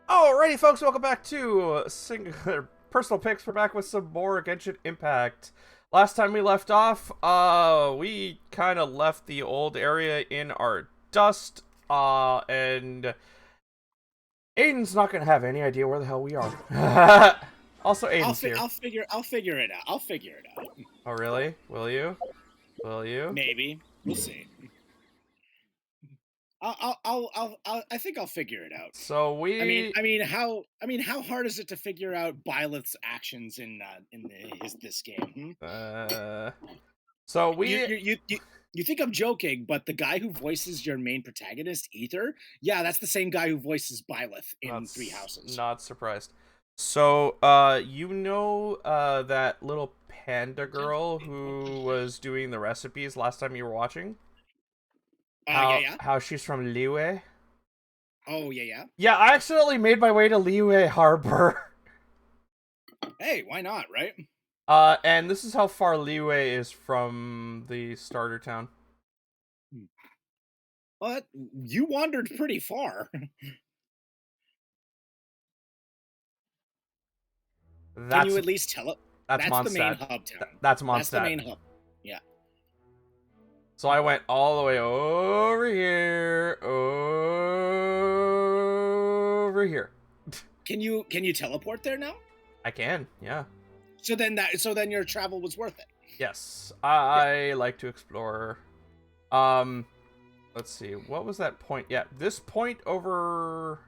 Alrighty, folks, welcome back to Singular Personal Picks. We're back with some more Genshin Impact. Last time we left off, we kind of left the old area in our dust, and Aiden's not gonna have any idea where the hell we are. Also, Aiden's here. I'll figure it out. I'll figure it out. Oh, really? Will you? Will you? Maybe. We'll see. I think I'll figure it out. So we. How hard is it to figure out Byleth's actions in this game? So You, we. you think I'm joking, but the guy who voices your main protagonist, Ether, yeah, that's the same guy who voices Byleth in Three Houses. Not surprised. So, that little panda girl who was doing the recipes last time you were watching? Yeah. How she's from Liyue? Oh, yeah. Yeah, I accidentally made my way to Liyue Harbor. Hey, why not, right? And this is how far Liyue is from the starter town. But you wandered pretty far. Can you at least tell it? That's the main hub town. That's Mondstadt. That's the main hub. Yeah. So I went all the way over here. Can you teleport there now? I can, yeah. So then your travel was worth it. Yes. I like to explore. Let's see. What was that point? Yeah, this point over.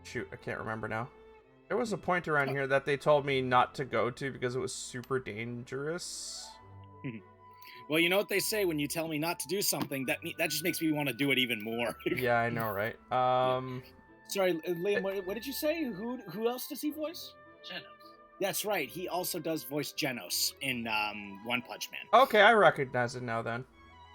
Shoot, I can't remember now. There was a point around here that they told me not to go to because it was super dangerous. Well, you know what they say when you tell me not to do something, that just makes me want to do it even more. Yeah, I know, right? Sorry, Liam, what did you say? Who else does he voice? Genos. That's right. He also does voice Genos in One Punch Man. Okay, I recognize it now then.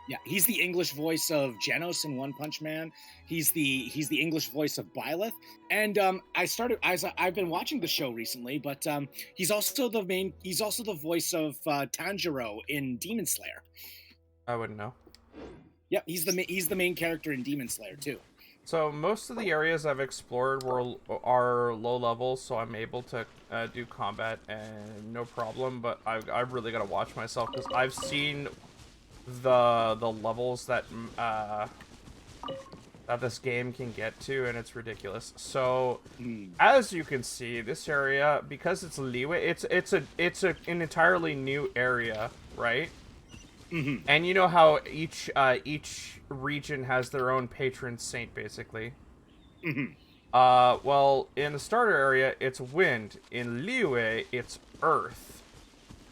Yeah, he's the English voice of Genos in One Punch Man. He's the English voice of Byleth. And I've been watching the show recently, but he's also the voice of Tanjiro in Demon Slayer. I wouldn't know. Yeah, he's the main character in Demon Slayer too. So most of the areas I've explored are low level, so I'm able to do combat and no problem. But I've really got to watch myself because I've seen the levels that this game can get to, and it's ridiculous. So as you can see, this area, because it's Liyue, it's an entirely new area, right? Mm-hmm. And you know how each region has their own patron saint, basically. Mm-hmm. Well, in the starter area, it's wind. In Liyue, it's earth.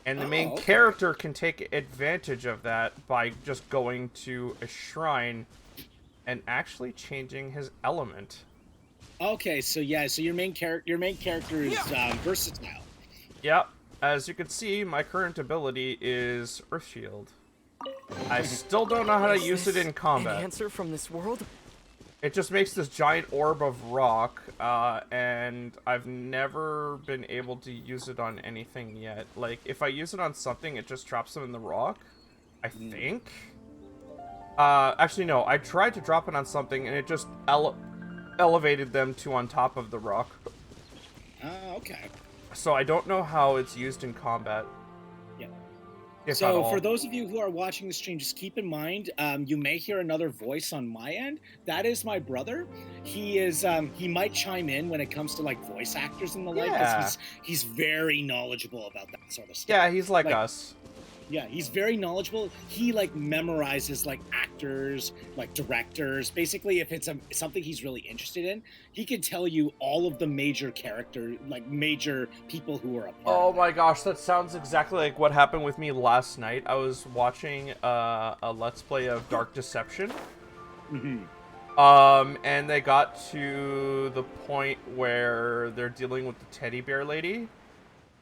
And the main character can take advantage of that by just going to a shrine and actually changing his element. Okay, so your main character is versatile. Yep. As you can see, my current ability is Earth Shield. I still don't know how to use it in combat. An answer from this world? It just makes this giant orb of rock, and I've never been able to use it on anything yet. Like, if I use it on something, it just drops them in the rock, I think. Actually, no, I tried to drop it on something, and it just elevated them to on top of the rock. Okay. So I don't know how it's used in combat. So for those of you who are watching the stream, just keep in mind, you may hear another voice on my end. That is my brother. He might chime in when it comes to like voice actors and the like, because he's very knowledgeable about that sort of stuff. Yeah, he's like us. Yeah, he's very knowledgeable. He like memorizes like actors, like directors. Basically, if it's something he's really interested in, he can tell you all of the major major people who are a part. Oh my gosh, that sounds exactly like what happened with me last night. I was watching a Let's Play of Dark Deception. Mm-hmm. And they got to the point where they're dealing with the teddy bear lady.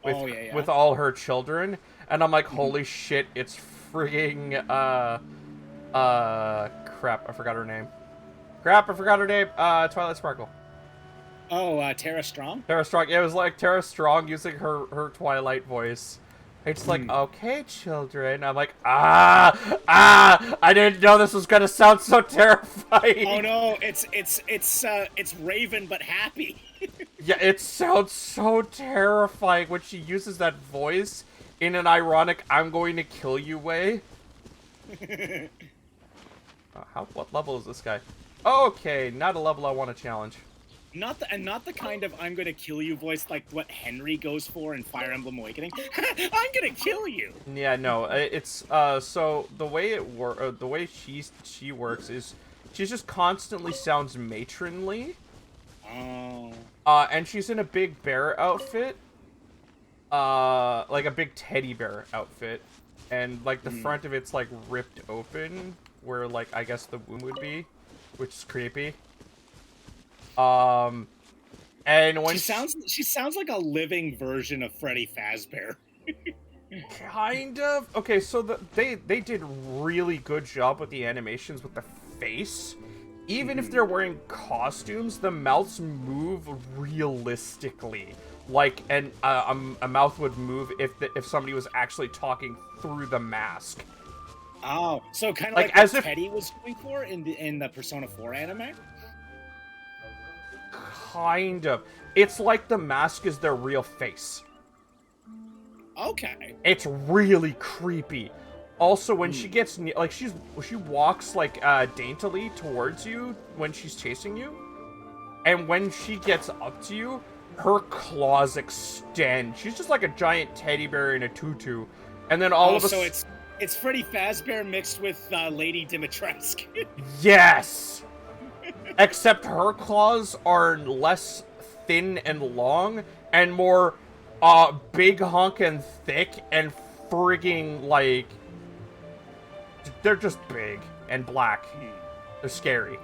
With all her children, and I'm like, holy shit, it's frigging, crap, I forgot her name. Twilight Sparkle. Oh, Tara Strong? Tara Strong, yeah, it was like Tara Strong using her Twilight voice It's like, okay, children. I'm like, I didn't know this was gonna sound so terrifying. Oh no, it's Raven but happy. Yeah, it sounds so terrifying when she uses that voice in an ironic "I'm going to kill you" way. What level is this guy? Okay, not a level I want to challenge. Not the kind of "I'm gonna kill you" voice like what Henry goes for in Fire Emblem Awakening. I'm gonna kill you. Yeah, no, it's so the way the way she works is she just constantly sounds matronly. Oh. And she's in a big bear outfit. Like a big teddy bear outfit, and like the front of it's like ripped open where like I guess the womb would be, which is creepy. And when she sounds like a living version of Freddy Fazbear. Kind of. Okay, so they did really good job with the animations with the face. Even if they're wearing costumes, the mouths move realistically. Like a mouth would move if somebody was actually talking through the mask. Oh, so kind of like as what if Teddy was going for in the Persona 4 anime? Kind of. It's like the mask is their real face. Okay. It's really creepy. Also, when she gets like she walks like daintily towards you when she's chasing you, and when she gets up to you, her claws extend. She's just like a giant teddy bear in a tutu, and then all of a so it's Freddy Fazbear mixed with Lady Dimitrescu. Yes. Except her claws are less thin and long and more big hunk and thick and frigging like they're just big and black. They're scary.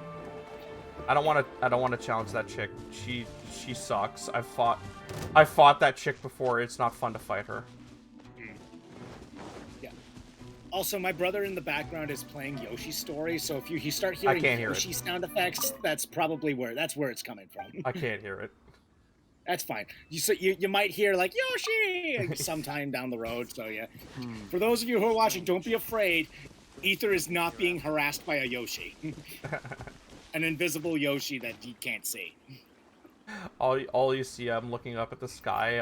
I don't want to challenge that chick. She sucks. I fought that chick before. It's not fun to fight her. Yeah. Also, my brother in the background is playing Yoshi's Story, so if you start hearing Yoshi sound effects, that's probably where it's coming from. I can't hear it. That's fine. You might hear like Yoshi sometime down the road. So yeah. For those of you who are watching, don't be afraid. Ether is not being harassed by a Yoshi. An invisible Yoshi that you can't see. All you see, I'm looking up at the sky.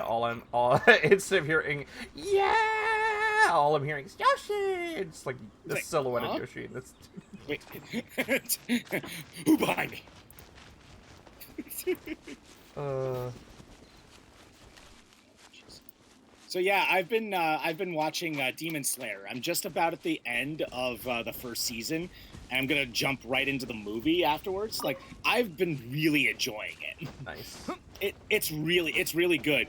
Instead of hearing yeah, all I'm hearing is Yoshi. It's like the silhouette of Yoshi. That's wait. Who behind me? So yeah, I've been watching Demon Slayer. I'm just about at the end of the first season, and I'm gonna jump right into the movie afterwards. Like I've been really enjoying it. Nice. It's really good.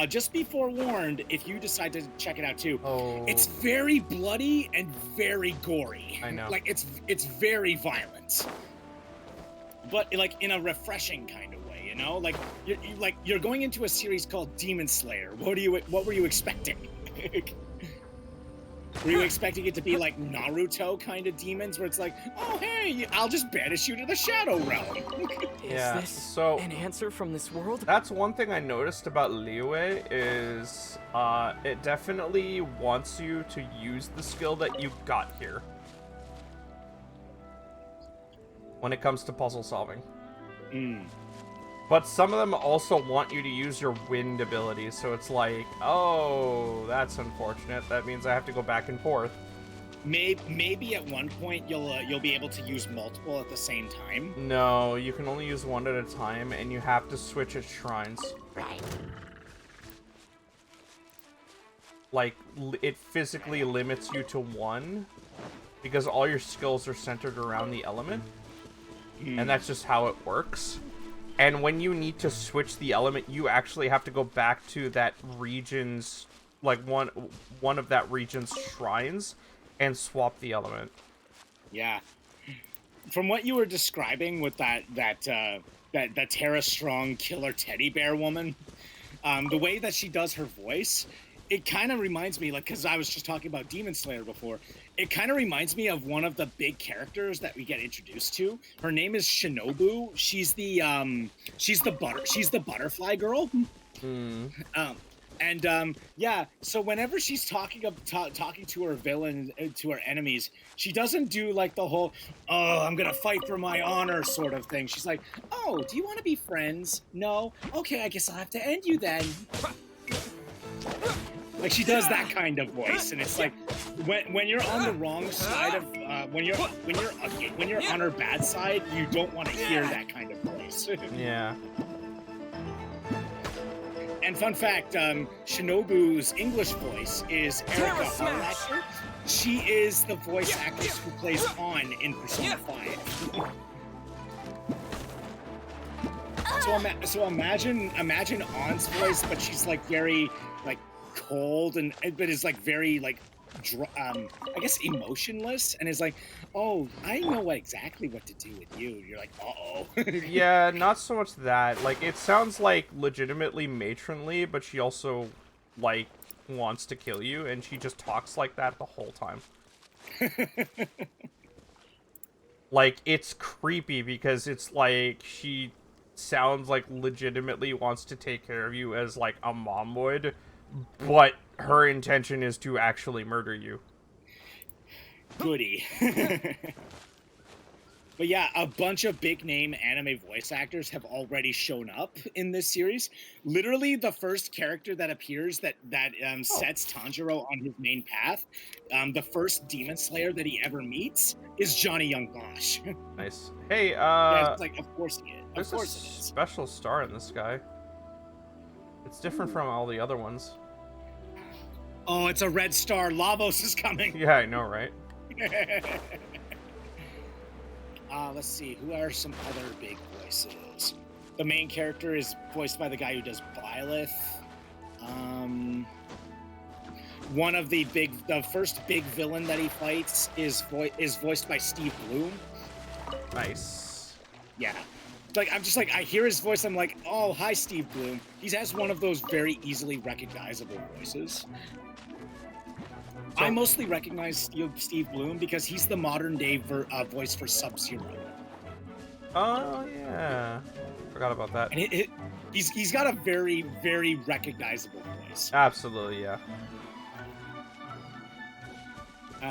Just be forewarned if you decide to check it out too. Oh. It's very bloody and very gory. I know. Like it's very violent, but like in a refreshing kind of. You know, like you're going into a series called Demon Slayer. What were you expecting? Were you expecting it to be like Naruto kind of demons, where it's like, oh hey, I'll just banish you to the Shadow Realm? Yeah. Is this so an answer from this world? That's one thing I noticed about Liyue is it definitely wants you to use the skill that you got here when it comes to puzzle solving. But some of them also want you to use your wind abilities, so it's like, oh, that's unfortunate. That means I have to go back and forth. Maybe at one point you'll be able to use multiple at the same time. No, you can only use one at a time, and you have to switch at shrines. Right. Like, it physically limits you to one, because all your skills are centered around the element, and that's just how it works. And when you need to switch the element, you actually have to go back to that region's, like one of that region's shrines, and swap the element. Yeah. From what you were describing with that Terra Strong killer teddy bear woman, the way that she does her voice, it kind of reminds me, like, because I was just talking about Demon Slayer before, it kind of reminds me of one of the big characters that we get introduced to. Her name is Shinobu. She's the butterfly girl. And yeah, so whenever she's talking to her villain, to her enemies, she doesn't do like the whole "oh, I'm gonna fight for my honor" sort of thing. She's like, "Oh, do you want to be friends? No? Okay, I guess I'll have to end you then." Like she does that kind of voice, and it's like when you're on the wrong side of when you're on her bad side, you don't want to hear that kind of voice. Yeah. And fun fact, Shinobu's English voice is Erica Harlacher. She is the voice actress who plays On in Persona 5. So imagine On's voice, but she's like very like cold but is like very like I guess emotionless, and is like, "Oh, I know exactly what to do with you." You're like, "Uh-oh." Yeah, not so much that. Like, it sounds like legitimately matronly, but she also like wants to kill you, and she just talks like that the whole time. Like, it's creepy because it's like she sounds like legitimately wants to take care of you as like a mom would, but her intention is to actually murder you. Goody. But yeah, a bunch of big name anime voice actors have already shown up in this series. Literally, the first character that appears that sets Tanjiro on his main path, the first demon slayer that he ever meets, is Johnny Young Bosch. Nice. Hey, yeah, it's like, of course he is. There's of course a it is. special star in this guy. It's different from all the other ones. Oh, it's a red star. Lavos is coming. Yeah, I know, right? Let's see. Who are some other big voices? The main character is voiced by the guy who does Byleth. One of the first big villain that he fights is voiced by Steve Bloom. Nice. Yeah. Like, I'm just like, I hear his voice, I'm like, oh, hi, Steve Bloom. He has one of those very easily recognizable voices. I mostly recognize Steve Bloom because he's the modern day voice for Sub-Zero. Oh, yeah. Forgot about that. And he's got a very, very recognizable voice. Absolutely, yeah.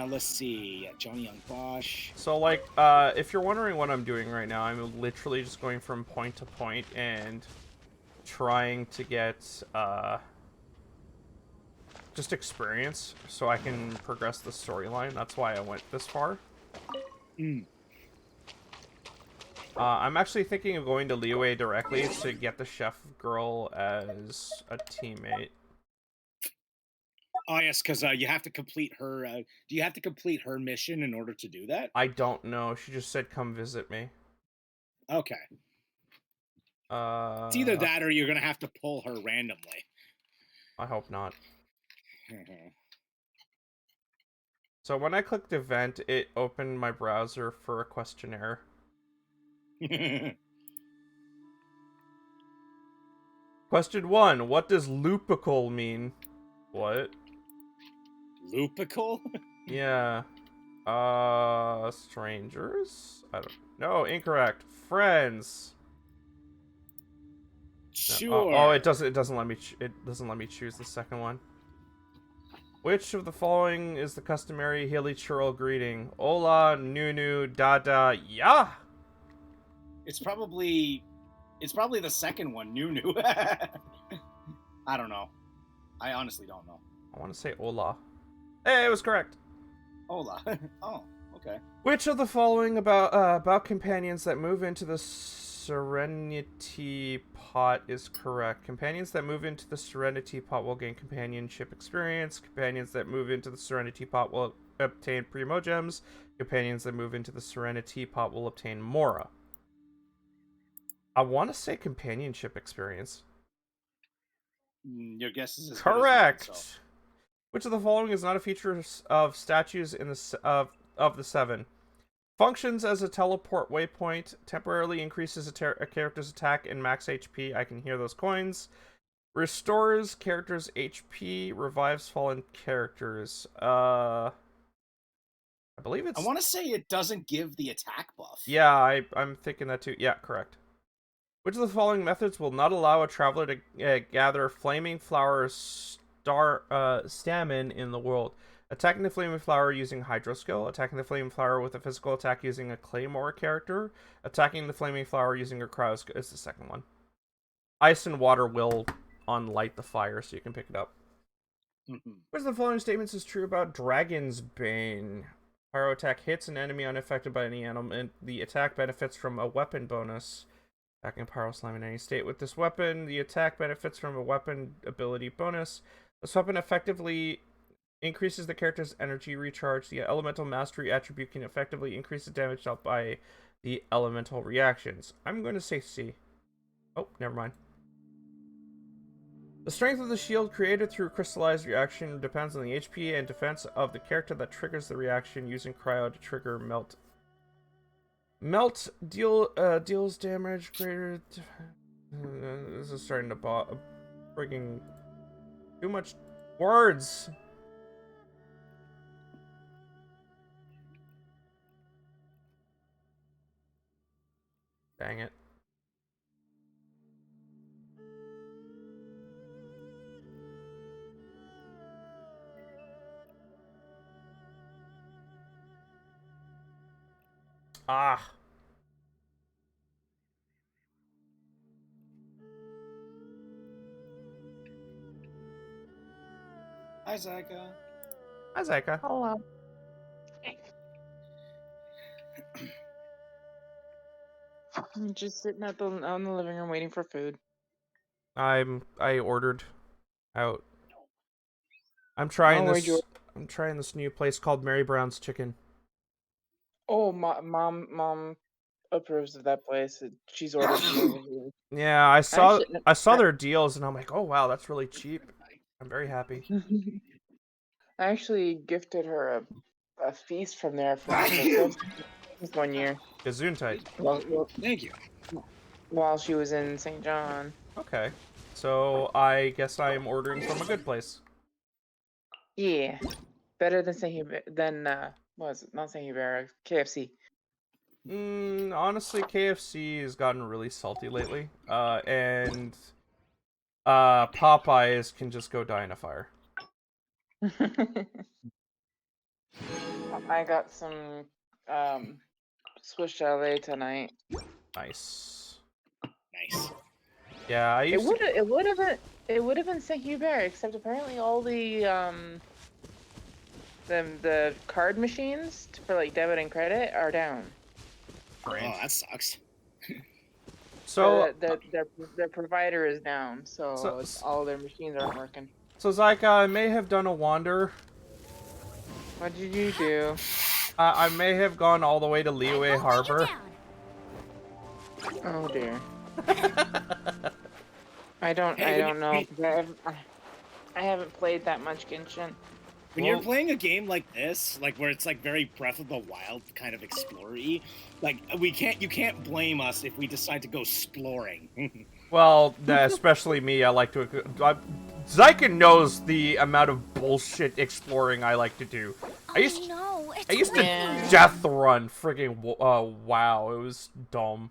Let's see. Johnny Young Bosch. So, like, if you're wondering what I'm doing right now, I'm literally just going from point to point and trying to get, just experience so I can progress the storyline. That's why I went this far. I'm actually thinking of going to Liyue directly to get the chef girl as a teammate. Oh yes, because you have to complete her. Do you have to complete her mission in order to do that? I don't know. She just said, "Come visit me." Okay. It's either that or you're gonna have to pull her randomly. I hope not. So when I clicked event, it opened my browser for a questionnaire. Question 1. What does lupical mean? What? Lupical? Yeah. Strangers? I don't know. Incorrect. Friends. Sure. Oh, it doesn't let me choose the second one. Which of the following is the customary hilly churl greeting? Hola, Nunu, Dada, ya. It's probably the second one, Nunu. I don't know. I honestly don't know. I want to say hola. Hey, it was correct. Hola. Oh, okay. Which of the following about companions that move into the Serenity Pot is correct? Companions that move into the Serenity Pot will gain companionship experience. Companions that move into the Serenity Pot will obtain Primogems. Companions that move into the Serenity Pot will obtain Mora. I want to say companionship experience. Your guess is as correct. Good as mine, so. Which of the following is not a feature of statues in the of the 7? Functions as a teleport waypoint, temporarily increases a character's attack and max HP. I can hear those coins. Restores character's HP, revives fallen characters. I believe it's... I want to say it doesn't give the attack buff. Yeah, I'm thinking that too. Yeah, correct. Which of the following methods will not allow a traveler to gather flaming flower stamen in the world? Attacking the flaming flower using Hydro skill, attacking the flaming flower with a physical attack using a Claymore character, attacking the flaming flower using a cryo skill is the second one. Ice and water will unlight the fire, so you can pick it up. Which of the following statements is true about Dragon's Bane? Pyro attack hits an enemy unaffected by any element. The attack benefits from a weapon bonus. Attacking Pyro Slime in any state with this weapon. The attack benefits from a weapon ability bonus. This weapon effectively increases the character's energy recharge. The elemental mastery attribute can effectively increase the damage dealt by the elemental reactions. I'm going to say C. Oh, never mind. The strength of the shield created through crystallized reaction depends on the HP and defense of the character that triggers the reaction, using cryo to trigger melt. Melt deals damage greater. This is starting to freaking too much words. Dang it. Ah. Hi, Zaka. Hi, Zaka. Hello. I'm just sitting on the living room waiting for food. I ordered out. I'm trying Oh, this. I'm trying this new place called Mary Brown's Chicken. Oh, mom approves of that place. She's ordered from here. Yeah, I saw their deals and I'm like, oh wow, that's really cheap. I'm very happy. I actually gifted her a feast from there for Christmas 1 year. Gesundheit. Well, Thank you. While she was in St. John. Okay, so I guess I am ordering from a good place. Yeah, better than what was it? Not St. Hubert, KFC. Honestly, KFC has gotten really salty lately. And Popeyes can just go die in a fire. I got some Swiss chalet tonight. Nice. Nice. Yeah, It would have been St. Hubert, except apparently all the card machines for like debit and credit are down. Oh, that sucks. So their provider is down, so all their machines aren't working. So Zyka, I may have done a wander. What did you do? I may have gone all the way to Liyue Harbor. Oh dear. I don't know. I haven't played that much Genshin. When you're playing a game like this, like where it's like very Breath of the Wild kind of explory, like you can't blame us if we decide to go exploring. Well, especially me. I like to. Zyka knows the amount of bullshit exploring I like to do. I used to death run friggin' WoW. It was dumb.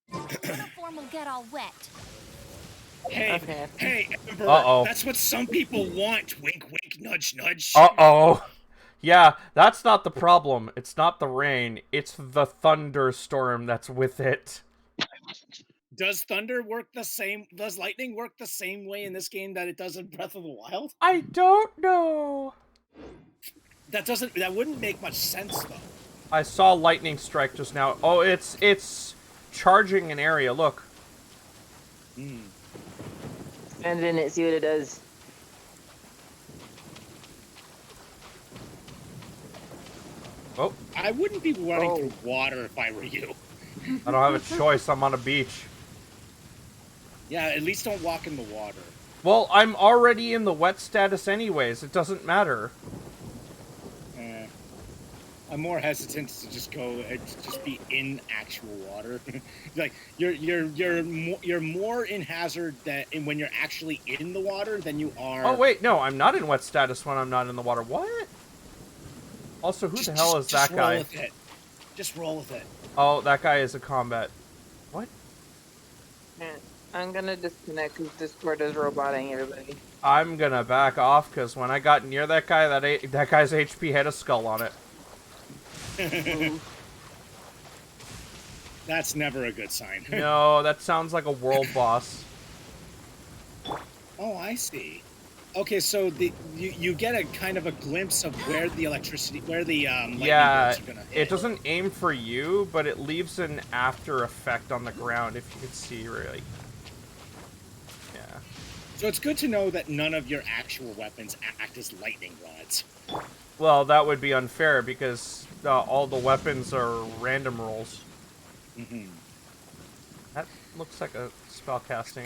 The form will get all wet. Hey, Ember, that's what some people want. Wink, wink, nudge, nudge. Yeah, that's not the problem. It's not the rain. It's the thunderstorm that's with it. Does thunder work the same? Does lightning work the same way in this game that it does in Breath of the Wild? I don't know. That wouldn't make much sense though. I saw lightning strike just now. Oh, it's charging an area. Look. Stand in it, see what it does. Oh. I wouldn't be running through water if I were you. I don't have a choice. I'm on a beach. Yeah, at least don't walk in the water. Well, I'm already in the wet status anyways. It doesn't matter. I'm more hesitant to just be in actual water. Like you're more in hazard when you're actually in the water than you are. Oh wait, no, I'm not in wet status when I'm not in the water. What? Also, who the hell is that guy? Just roll with it. Oh, that guy is a combat. What? I'm gonna disconnect because Discord is roboting everybody. I'm gonna back off because when I got near that guy, that guy's HP had a skull on it. That's never a good sign. No, that sounds like a world boss. Oh, I see. Okay, so you get a kind of a glimpse of where the electricity, where the lightning bolts are gonna hit. It doesn't aim for you, but it leaves an after effect on the ground, if you can see, really. Yeah. So it's good to know that none of your actual weapons act as lightning rods. Well, that would be unfair, because all the weapons are random rolls. Mm-hmm. That looks like a spell casting.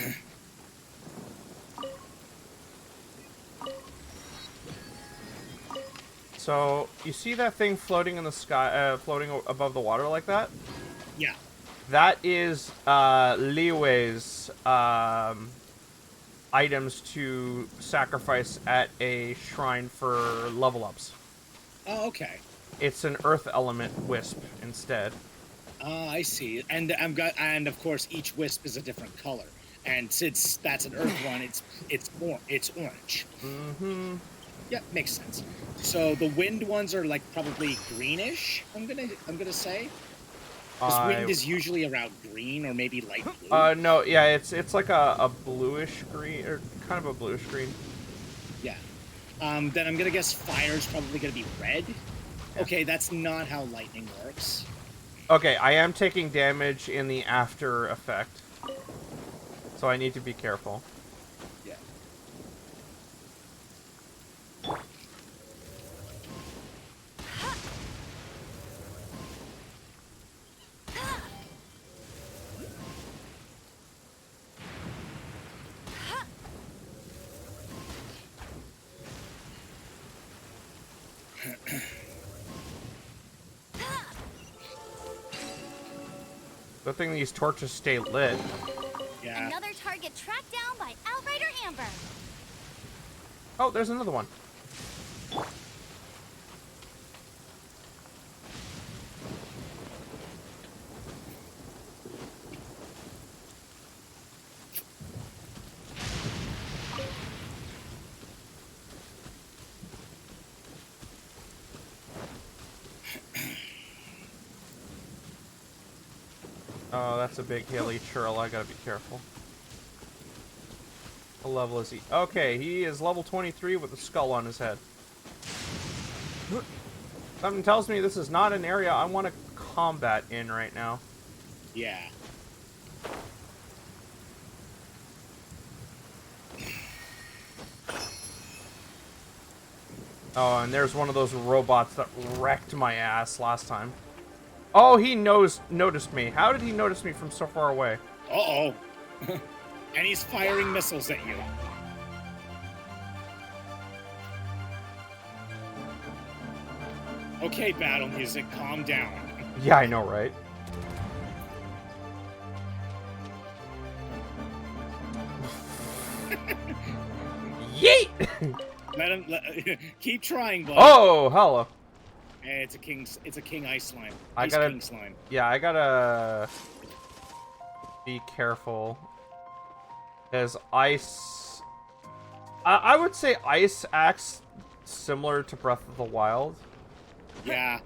So, you see that thing floating in the sky, floating above the water like that? Yeah. That is Liwei's items to sacrifice at a shrine for level ups. Oh, okay. It's an earth element wisp instead. I see. And of course each wisp is a different color. And since that's an earth one, it's orange. Mm-hmm. Yeah, makes sense. So the wind ones are like probably greenish. I'm gonna say. Because wind is usually around green or maybe light blue. No, yeah, it's like a bluish green, or kind of a bluish green. Yeah. Then I'm gonna guess fire's probably gonna be red. Yeah. Okay, that's not how lightning works. Okay, I am taking damage in the after effect, so I need to be careful. Yeah. Good thing these torches stay lit. Yeah. Another target tracked down by Outrider Amber. Oh, there's another one. Oh, that's a big hilly churl. I gotta be careful. What level is he? Okay, he is level 23 with a skull on his head. Something tells me this is not an area I want to combat in right now. Yeah. Oh, and there's one of those robots that wrecked my ass last time. Oh, he noticed me. How did he notice me from so far away? Uh-oh. And he's firing missiles at you. Okay, battle music, calm down. Yeah, I know, right? Yeet! Keep trying, bud. Oh, hello. Hey, it's a king ice slime. King slime. Yeah, I gotta be careful. Because ice... I would say ice acts similar to Breath of the Wild. Yeah.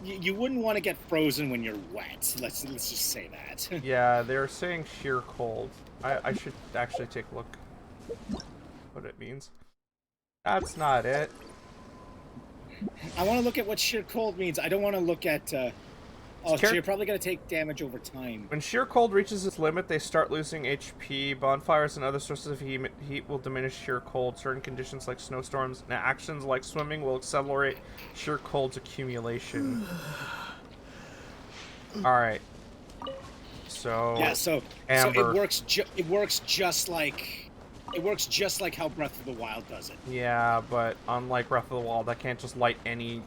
You wouldn't want to get frozen when you're wet. Let's just say that. Yeah, they're saying sheer cold. I should actually take a look what it means. That's not it. I want to look at what sheer cold means. I don't want to look at... Oh, so you're probably going to take damage over time. When sheer cold reaches its limit, they start losing HP. Bonfires and other sources of heat will diminish sheer cold. Certain conditions like snowstorms and actions like swimming will accelerate sheer cold's accumulation. Alright. So... Yeah, so Amber. it works just like... It works just like how Breath of the Wild does it. Yeah, but unlike Breath of the Wild, I can't just light any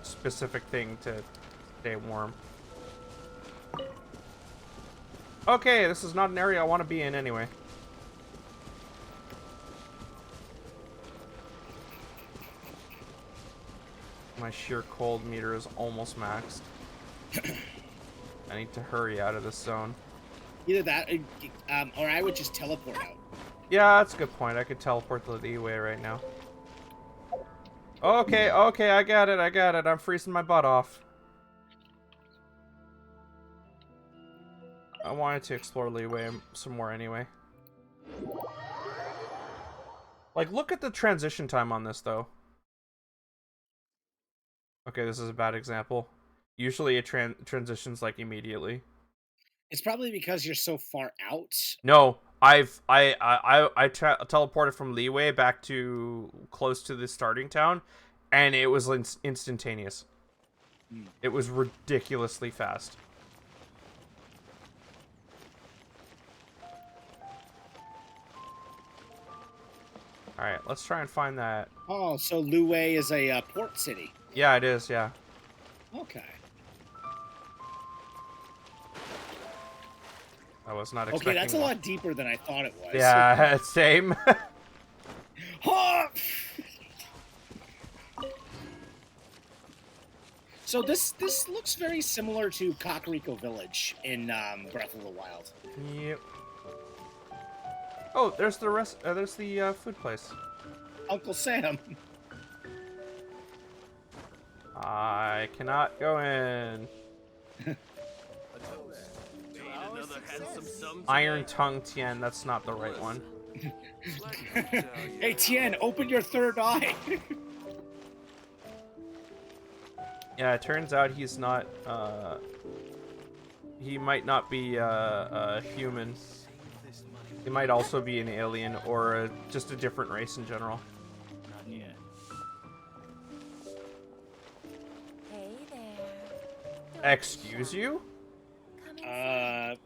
specific thing to stay warm. Okay, this is not an area I want to be in anyway. My sheer cold meter is almost maxed. I need to hurry out of this zone. Either that, or I would just teleport out. Yeah, that's a good point. I could teleport to the Leeway right now. Okay, I got it. I'm freezing my butt off. I wanted to explore Leeway some more anyway. Like, look at the transition time on this, though. Okay, this is a bad example. Usually it transitions, like, immediately. It's probably because you're so far out. No, I teleported from Leeway back to close to the starting town, and it was instantaneous. It was ridiculously fast. All right, let's try and find that. Oh, so Luwei is a port city. Yeah, it is. Yeah. Okay. I was not expecting. Okay, that's a lot deeper than I thought it was. Yeah, same. So this looks very similar to Kakariko Village in Breath of the Wild. Yep. Oh, there's the rest. There's the food place. Uncle Sam. I cannot go in. Iron Tongue Tien, that's not the right one. Hey Tien, open your third eye. Yeah, it turns out he's not, he might not be a human. He might also be an alien or just a different race in general. Not yet. Hey there. Excuse you?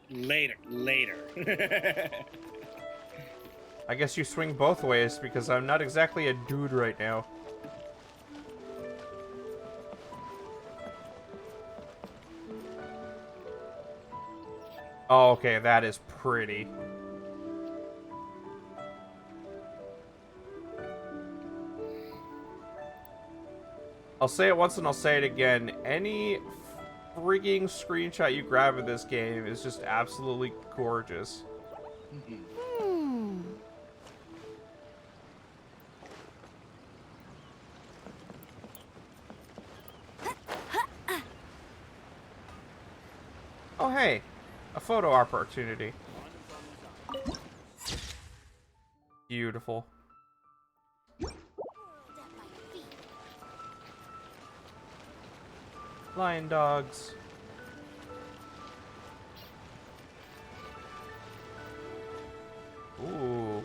Later. I guess you swing both ways because I'm not exactly a dude right now. Oh, okay, that is pretty. I'll say it once and I'll say it again. Any frigging screenshot you grab of this game is just absolutely gorgeous. Oh, hey, a photo opportunity. Beautiful. Lion dogs. Ooh.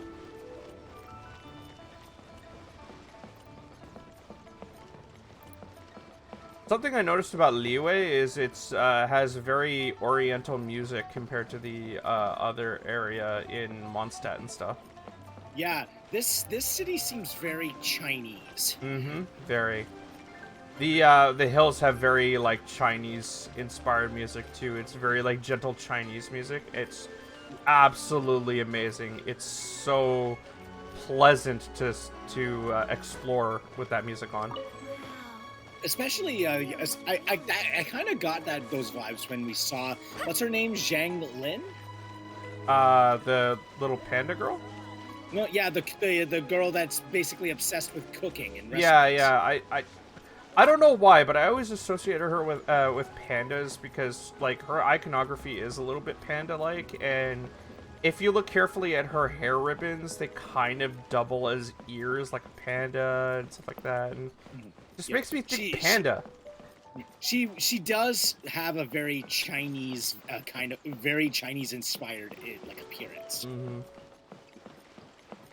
Something I noticed about Leeway is it's has very oriental music compared to the other area in Mondstadt and stuff. Yeah, this city seems very Chinese. Mm-hmm. Very. The hills have very like Chinese inspired music too. It's very like gentle Chinese music. It's absolutely amazing. It's so pleasant to explore with that music on. Especially, I kind of got those vibes when we saw what's her name, Zhang Lin. The little panda girl. No, yeah, the girl that's basically obsessed with cooking and recipes. Yeah. I don't know why, but I always associate her with pandas because like her iconography is a little bit panda-like, and if you look carefully at her hair ribbons, they kind of double as ears like a panda and stuff like that, and just makes me think panda. She does have a very Chinese kind of very Chinese inspired like appearance. Mm-hmm.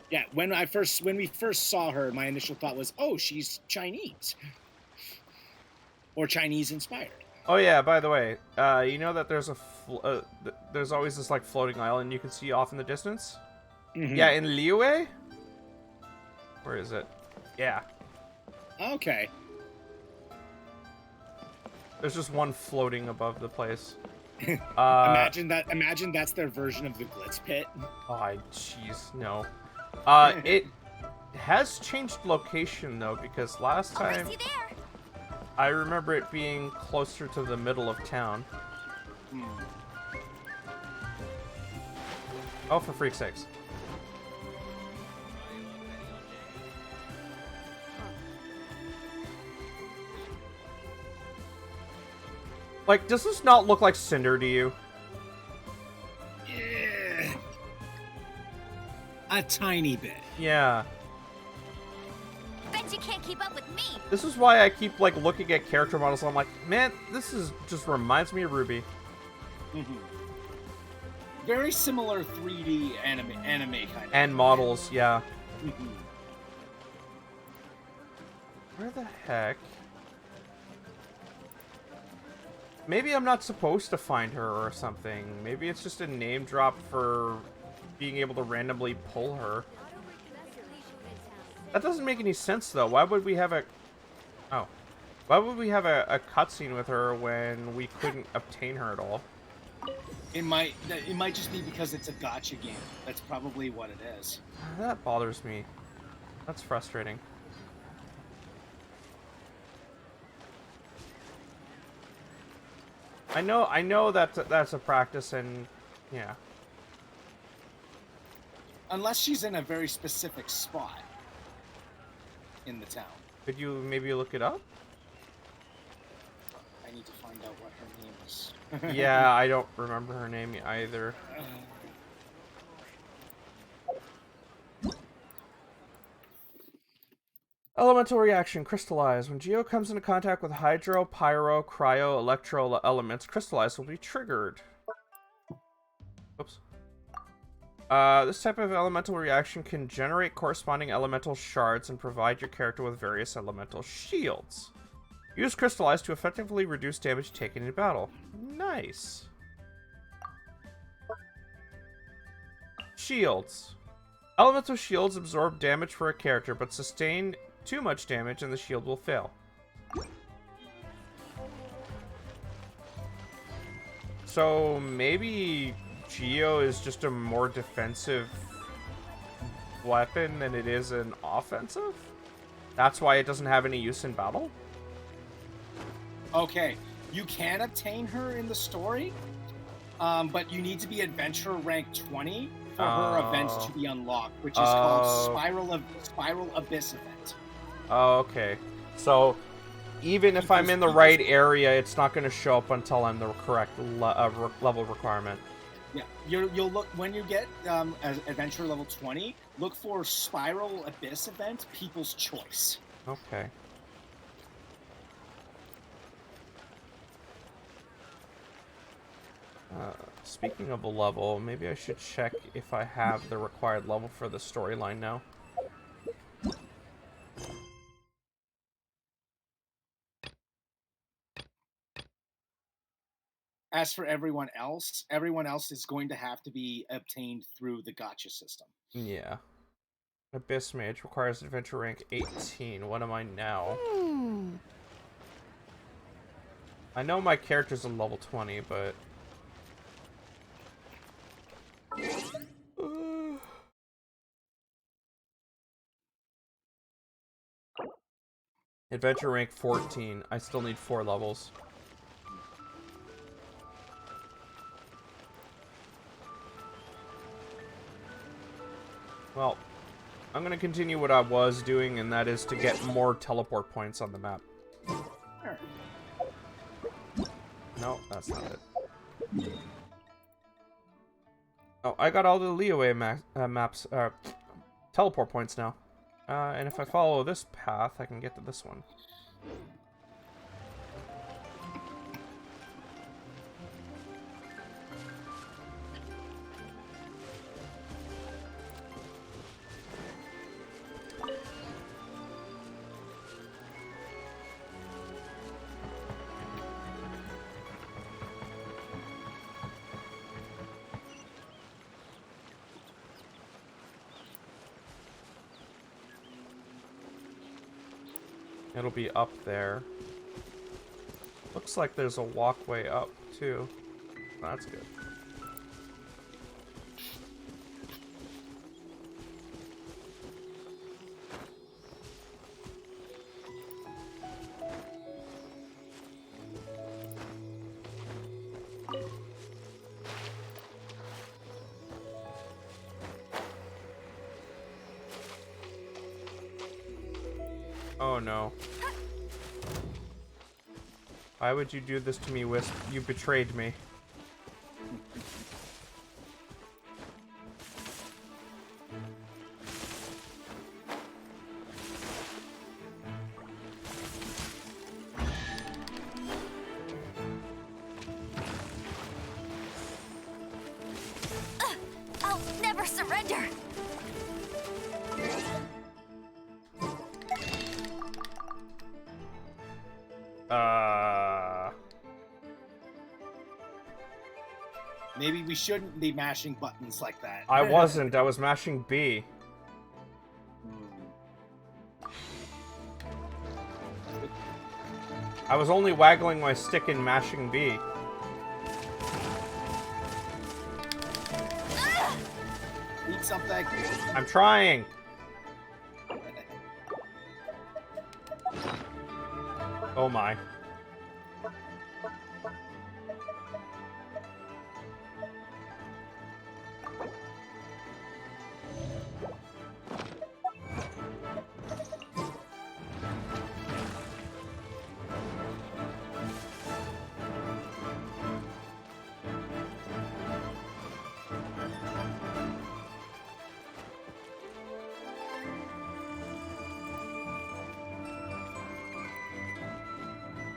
Yeah, when we first saw her, my initial thought was, oh, she's Chinese. Or Chinese inspired. Oh yeah, by the way, you know that there's there's always this like floating island you can see off in the distance? Mm-hmm. Yeah, in Liyue? Where is it? Yeah. Okay. There's just one floating above the place. Imagine that's their version of the Glitz Pit. Oh, jeez, no. It has changed location though, because last time I remember it being closer to the middle of town. Oh, for freak's sakes. Like, does this not look like Cinder to you? Yeah. A tiny bit. Yeah. Bet you can't keep up with me. This is why I keep, like, looking at character models and I'm like, man, this is just reminds me of Ruby. Mm-hmm. Very similar 3D anime kind of. And models, yeah. Mm-hmm. Where the heck? Maybe I'm not supposed to find her or something. Maybe it's just a name drop for being able to randomly pull her. That doesn't make any sense, though. Why would we have a... Oh. Why would we have a cutscene with her when we couldn't obtain her at all? It might just be because it's a gacha game. That's probably what it is. That bothers me. That's frustrating. I know that's a practice, and yeah. Unless she's in a very specific spot in the town. Could you maybe look it up? I need to find out what her name is. Yeah, I don't remember her name either. Elemental reaction, crystallize. When Geo comes into contact with hydro, pyro, cryo, electro elements, crystallize will be triggered. Oops. This type of elemental reaction can generate corresponding elemental shards and provide your character with various elemental shields. Use crystallize to effectively reduce damage taken in battle. Nice. Shields. Elemental shields absorb damage for a character, but sustain too much damage and the shield will fail. So maybe Geo is just a more defensive weapon than it is an offensive? That's why it doesn't have any use in battle? Okay, you can obtain her in the story, but you need to be adventure rank 20 for her event to be unlocked, which is called Spiral Abyss event. Oh, okay. So even if I'm in the right area, it's not going to show up until I'm the correct level requirement. Yeah, you'll look when you get adventure level 20. Look for Spiral Abyss event, People's Choice. Okay. Speaking of a level, maybe I should check if I have the required level for the storyline now. As for everyone else is going to have to be obtained through the gacha system. Yeah. Abyss Mage requires adventure rank 18. What am I now? I know my character's a level 20, but... Adventure rank 14. I still need 4 levels. Well, I'm going to continue what I was doing, and that is to get more teleport points on the map. No, that's not it. Oh, I got all the Leeway maps, teleport points now. And if I follow this path, I can get to this one. It'll be up there. Looks like there's a walkway up, too. That's good. Oh no. Why would you do this to me, Wisp? You betrayed me. I'll never surrender. Maybe we shouldn't be mashing buttons like that. I wasn't. I was mashing B. I was only waggling my stick and mashing B. Eat something. I'm trying. Oh my.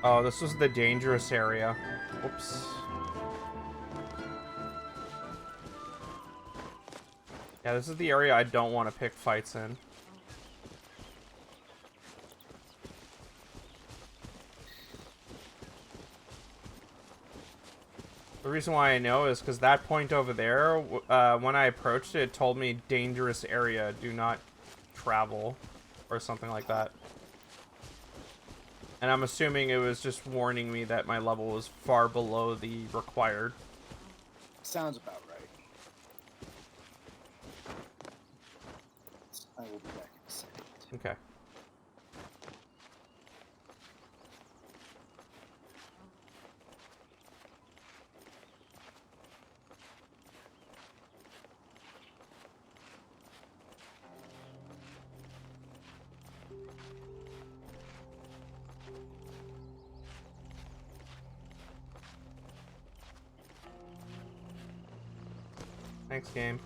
Oh, this was the dangerous area. Whoops. Yeah, this is the area I don't want to pick fights in. The reason why I know is because that point over there, when I approached it, it told me dangerous area, do not travel, or something like that. And I'm assuming it was just warning me that my level was far below the required. Sounds about right. I will be back in a second. Okay. Thanks, game.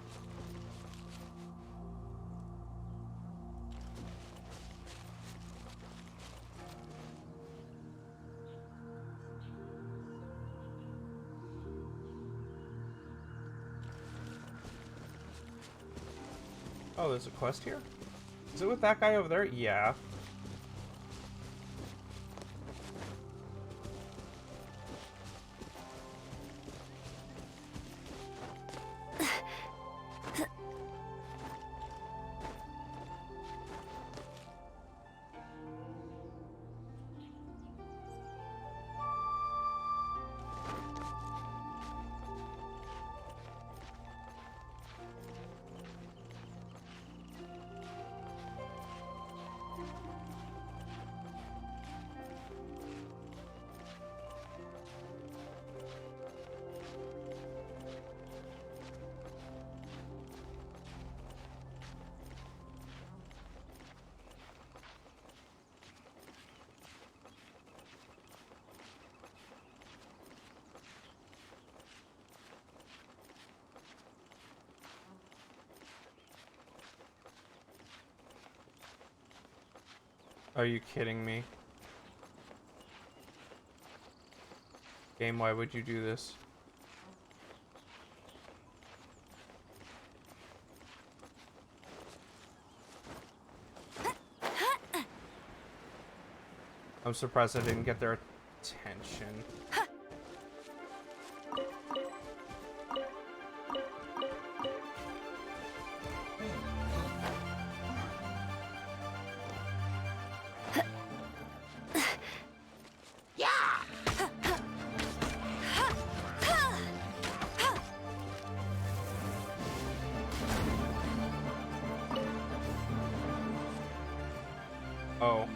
Oh, there's a quest here? Is it with that guy over there? Yeah. Are you kidding me? Game, why would you do this? I'm surprised I didn't get their attention. Oh.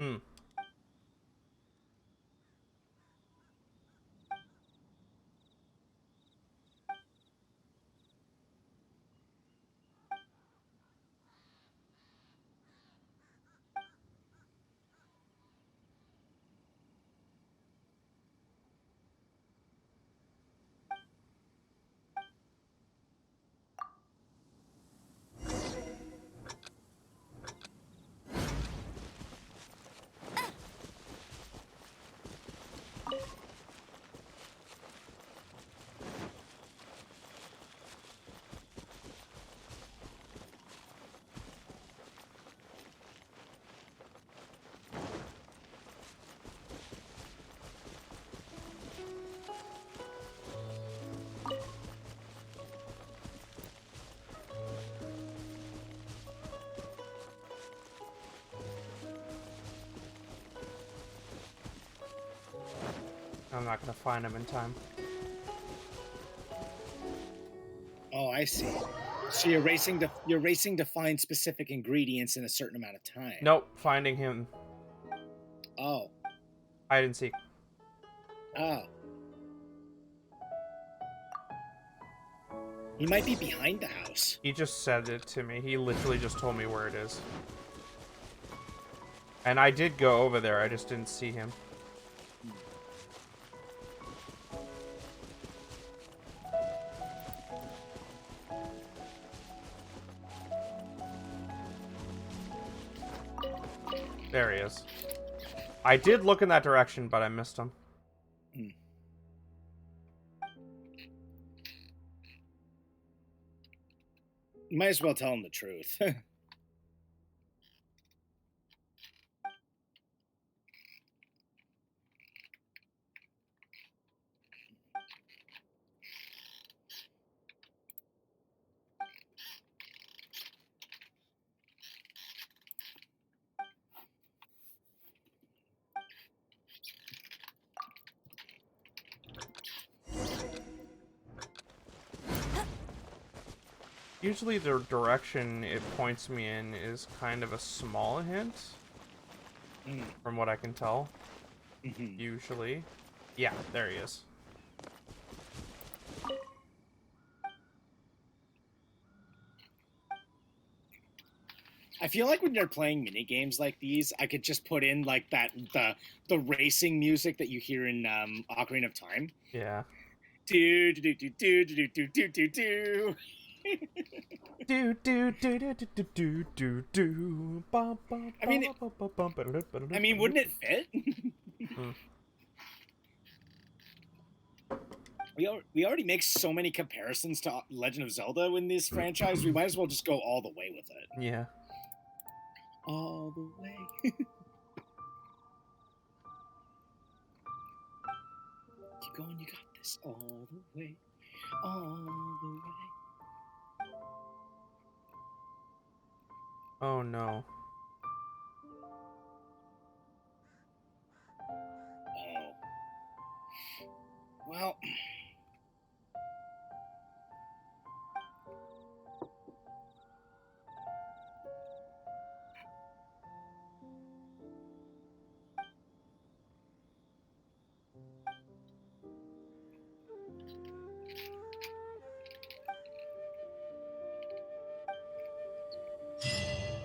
Hmm. I'm not gonna find him in time. Oh, I see. So you're racing to find specific ingredients in a certain amount of time. Nope, finding him. Oh. Hide and seek. Oh. He might be behind the house. He just said it to me. He literally just told me where it is. And I did go over there, I just didn't see him. There he is. I did look in that direction, but I missed him. You might as well tell him the truth. Usually the direction it points me in is kind of a small hint. From what I can tell. Usually. Yeah, there he is. I feel like when you're playing mini games like these, I could just put in like the racing music that you hear in Ocarina of Time. Yeah. Do do do do do do do do do. Do do do do do do do do. I mean, wouldn't it fit? We already make so many comparisons to Legend of Zelda in this franchise. We might as well just go all the way with it. Yeah. All the way. Keep going, you got this. All the way. All the way. Oh no. Oh. Well.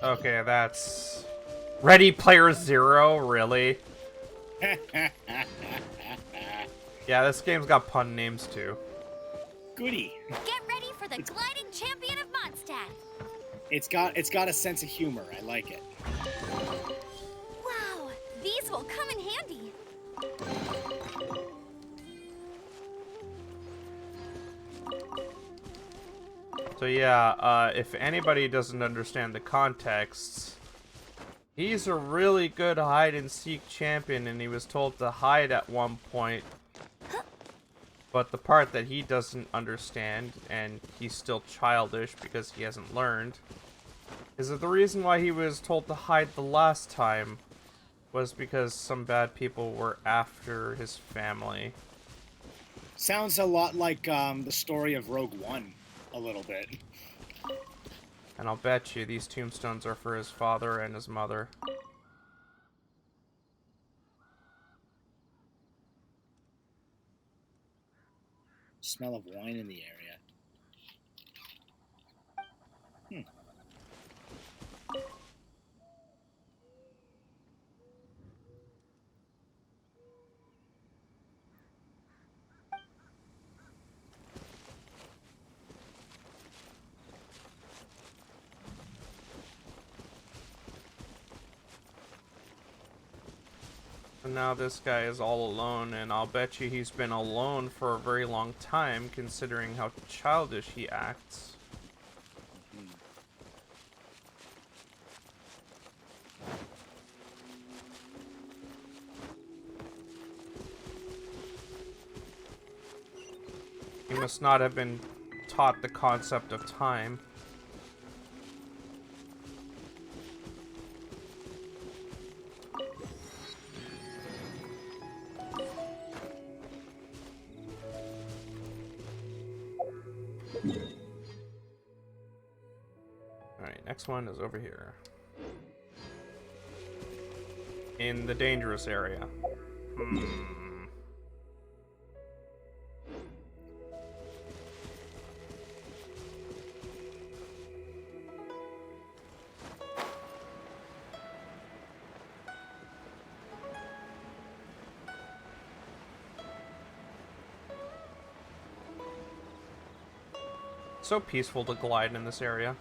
Okay, that's... Ready Player Zero? Really? Yeah, this game's got pun names too. Goody. Get ready for the gliding champion of Mondstadt. It's got a sense of humor. I like it. Wow, these will come in handy. So yeah, if anybody doesn't understand the context, he's a really good hide-and-seek champion, and he was told to hide at one point. But the part that he doesn't understand, and he's still childish because he hasn't learned, is that the reason why he was told to hide the last time was because some bad people were after his family. Sounds a lot like the story of Rogue One. A little bit. And I'll bet you these tombstones are for his father and his mother. smell of wine in the area. And now this guy is all alone, and I'll bet you he's been alone for a very long time, considering how childish he acts. He must not have been taught the concept of time. Alright, next one is over here. In the dangerous area. So peaceful to glide in this area.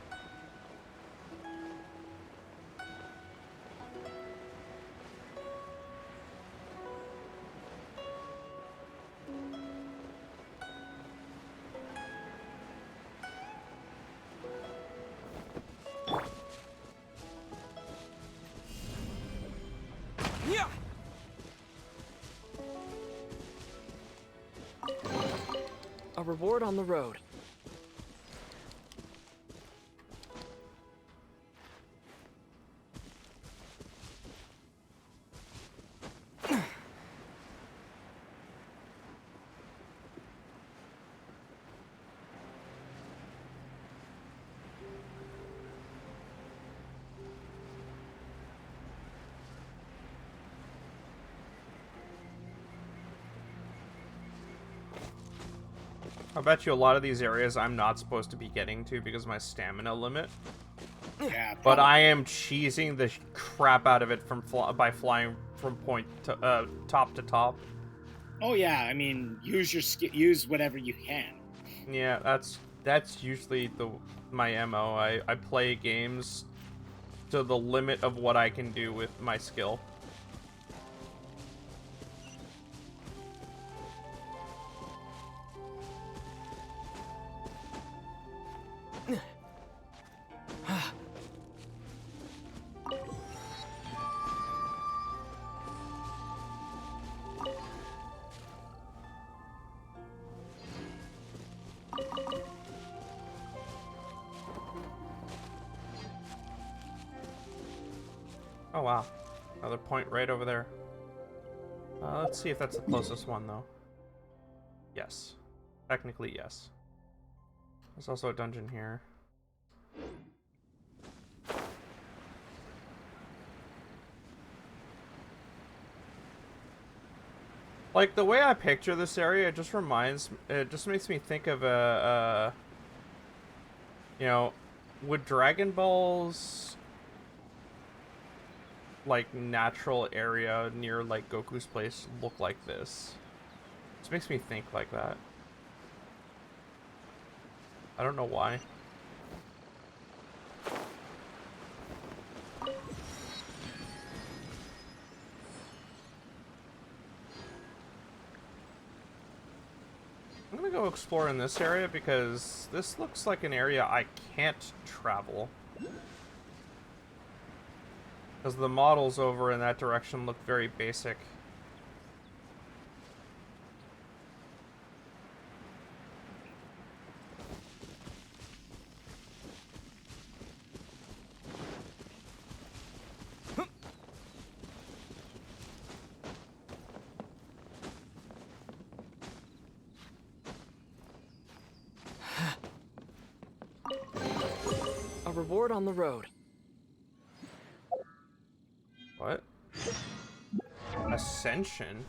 A reward on the road. I bet you a lot of these areas I'm not supposed to be getting to because of my stamina limit. Yeah, but I am cheesing the crap out of it from by flying from point to top to top. Oh yeah, I mean, use whatever you can. Yeah, that's usually my MO. I play games to the limit of what I can do with my skill. Oh wow, another point right over there. Let's see if that's the closest one though. Yes, technically yes. There's also a dungeon here. Like the way I picture this area, it just makes me think of you know, would Dragon Ball's like natural area near like Goku's place look like this? This makes me think like that. I don't know why. I'm gonna go explore in this area because this looks like an area I can't travel. Because the models over in that direction look very basic. A reward on the road. What? Ascension?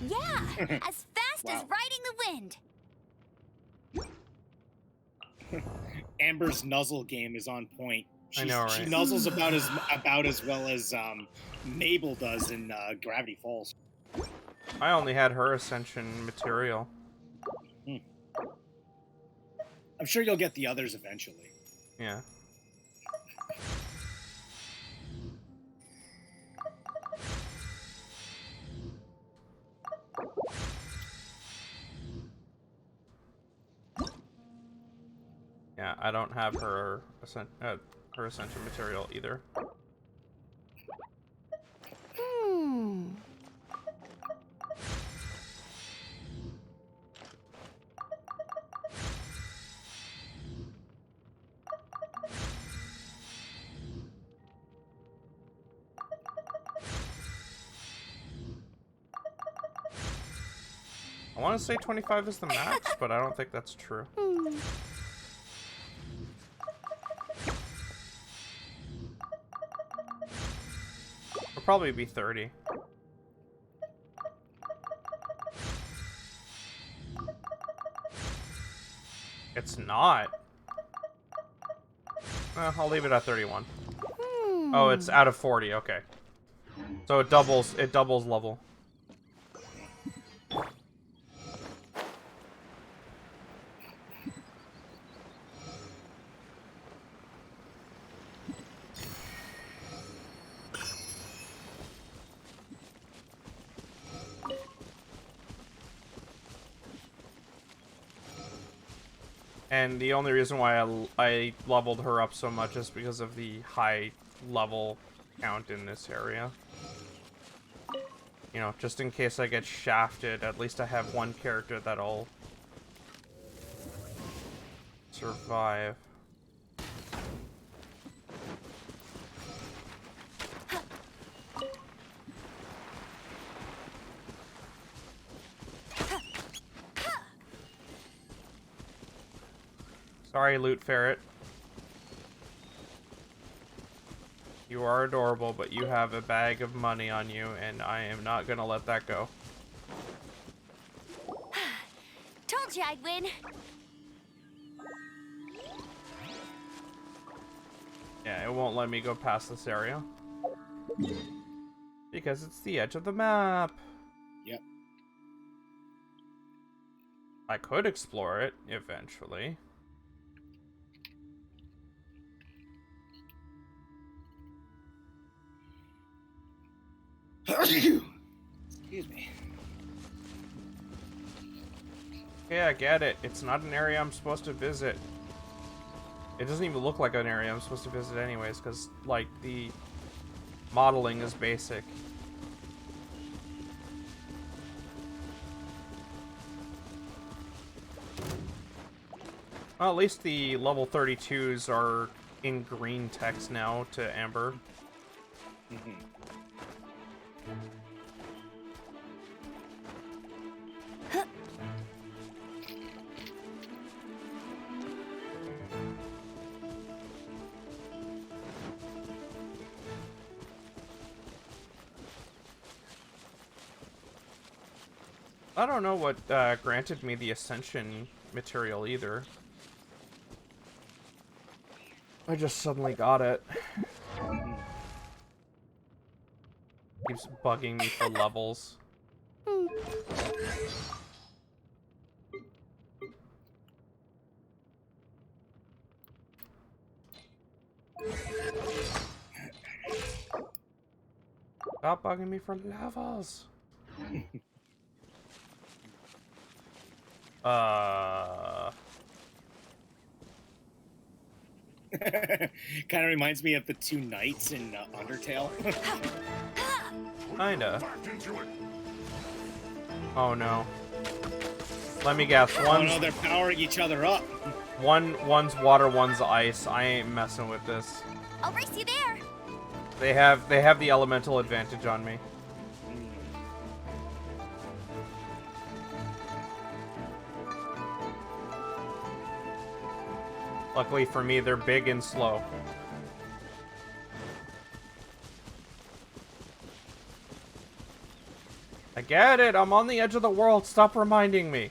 Yeah, as fast as riding the wind. Amber's nuzzle game is on point. I know, right? She nuzzles about as well as Mabel does in Gravity Falls. I only had her ascension material. I'm sure you'll get the others eventually. Yeah. Yeah, I don't have her ascension material either. I want to say 25 is the max, but I don't think that's true. It'll probably be 30. It's not. I'll leave it at 31. Oh, it's out of 40. Okay. So it doubles level. And the only reason why I leveled her up so much is because of the high level count in this area. You know, just in case I get shafted, at least I have one character that'll survive. Sorry, Loot Ferret. You are adorable, but you have a bag of money on you, and I am not gonna let that go. Told you I'd win. Yeah, it won't let me go past this area. Because it's the edge of the map. Yep. I could explore it, eventually. Excuse me. Yeah, I get it. It's not an area I'm supposed to visit. It doesn't even look like an area I'm supposed to visit anyways, because, like, the modeling is basic. Well, at least the level 32s are in green text now to Amber. Mm-hmm. I don't know what granted me the Ascension material either. I just suddenly got it. Keeps bugging me for levels. Stop bugging me for levels. Kind of reminds me of the two knights in Undertale. Kinda. Oh no. Let me guess. Oh no, they're powering each other up. One's water, one's ice. I ain't messing with this. I'll race you there. They have the elemental advantage on me. Luckily for me, they're big and slow. I get it. I'm on the edge of the world. Stop reminding me.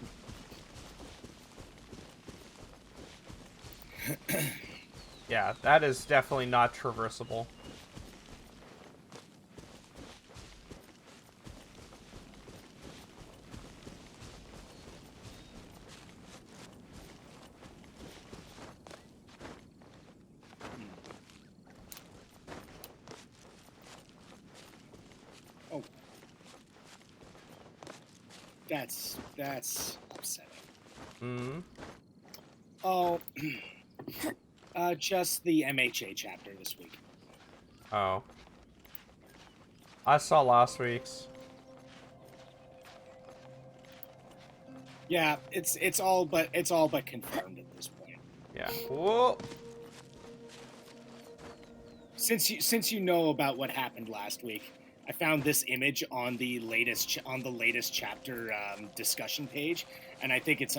Yeah, that is definitely not traversable. Oh. That's upsetting. Hmm. Oh. Just the MHA chapter this week. Oh. I saw last week's. Yeah, it's all but confirmed at this point. Yeah. Whoa. Since you know about what happened last week, I found this image on the latest chapter discussion page, and I think it's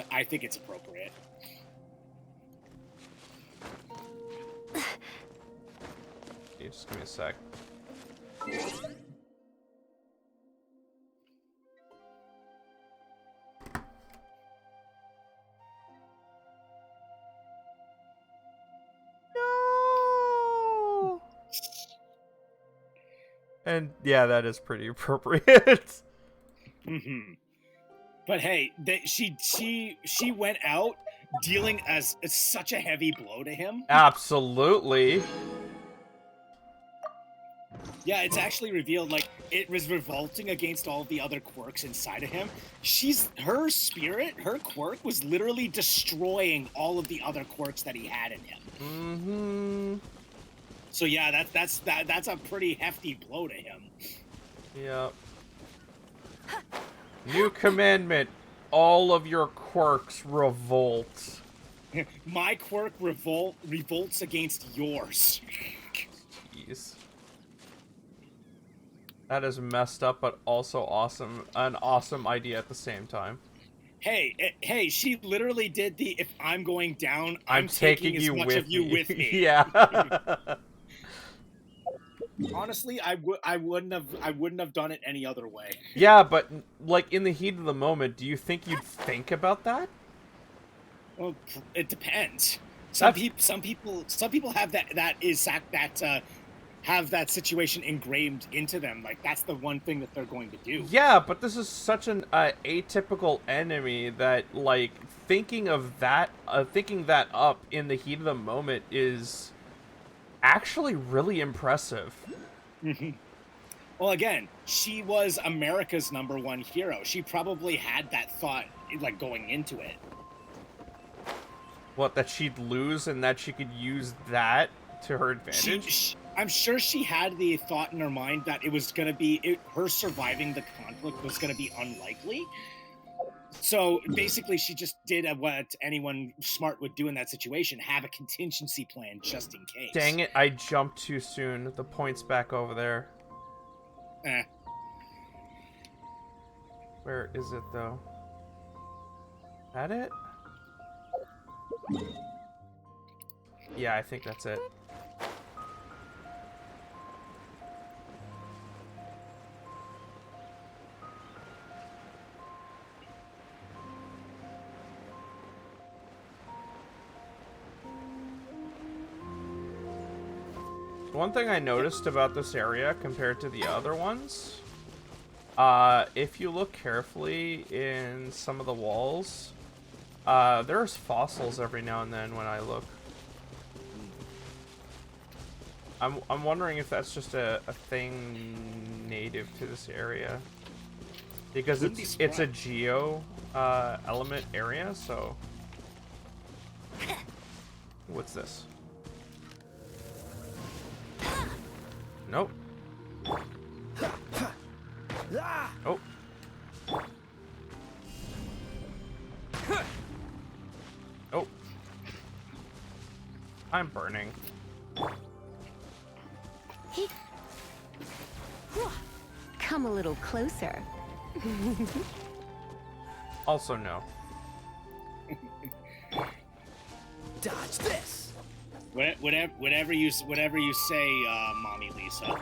appropriate. You just give me a sec. No. And yeah, that is pretty appropriate. Mm-hmm. But hey, she went out dealing as such a heavy blow to him. Absolutely. Yeah, it's actually revealed, like, it was revolting against all the other quirks inside of him. Her spirit, her quirk, was literally destroying all of the other quirks that he had in him. Mm-hmm. So yeah, that's a pretty hefty blow to him. Yep. New commandment. All of your quirks revolt. My quirk revolts against yours. Jeez. That is messed up, but also awesome. An awesome idea at the same time. Hey, she literally did the, if I'm going down, I'm taking as you much with of you me. with me. Yeah. Honestly, I wouldn't have done it any other way. Yeah, but like in the heat of the moment, do you think you'd think about that? Well, it depends. Some people have have that situation ingrained into them. Like, that's the one thing that they're going to do. Yeah, but this is such an atypical enemy that, like, thinking that up in the heat of the moment is actually really impressive. Mm-hmm. Well, again, she was America's #1 hero. She probably had that thought, like, going into it. What, that she'd lose and that she could use that to her advantage? I'm sure she had the thought in her mind that it was going to be, her surviving the conflict was going to be unlikely. So basically, she just did what anyone smart would do in that situation, have a contingency plan just in case. Dang it, I jumped too soon. The point's back over there. Where is it, though? That it? Yeah, I think that's it. One thing I noticed about this area compared to the other ones, if you look carefully in some of the walls, there's fossils every now and then when I look. I'm wondering if that's just a thing native to this area, because it's a geo element area. So, what's this? Nope. Oh. I'm burning. Come a little closer. Also, no. Dodge this. Whatever you say, Mommy Lisa.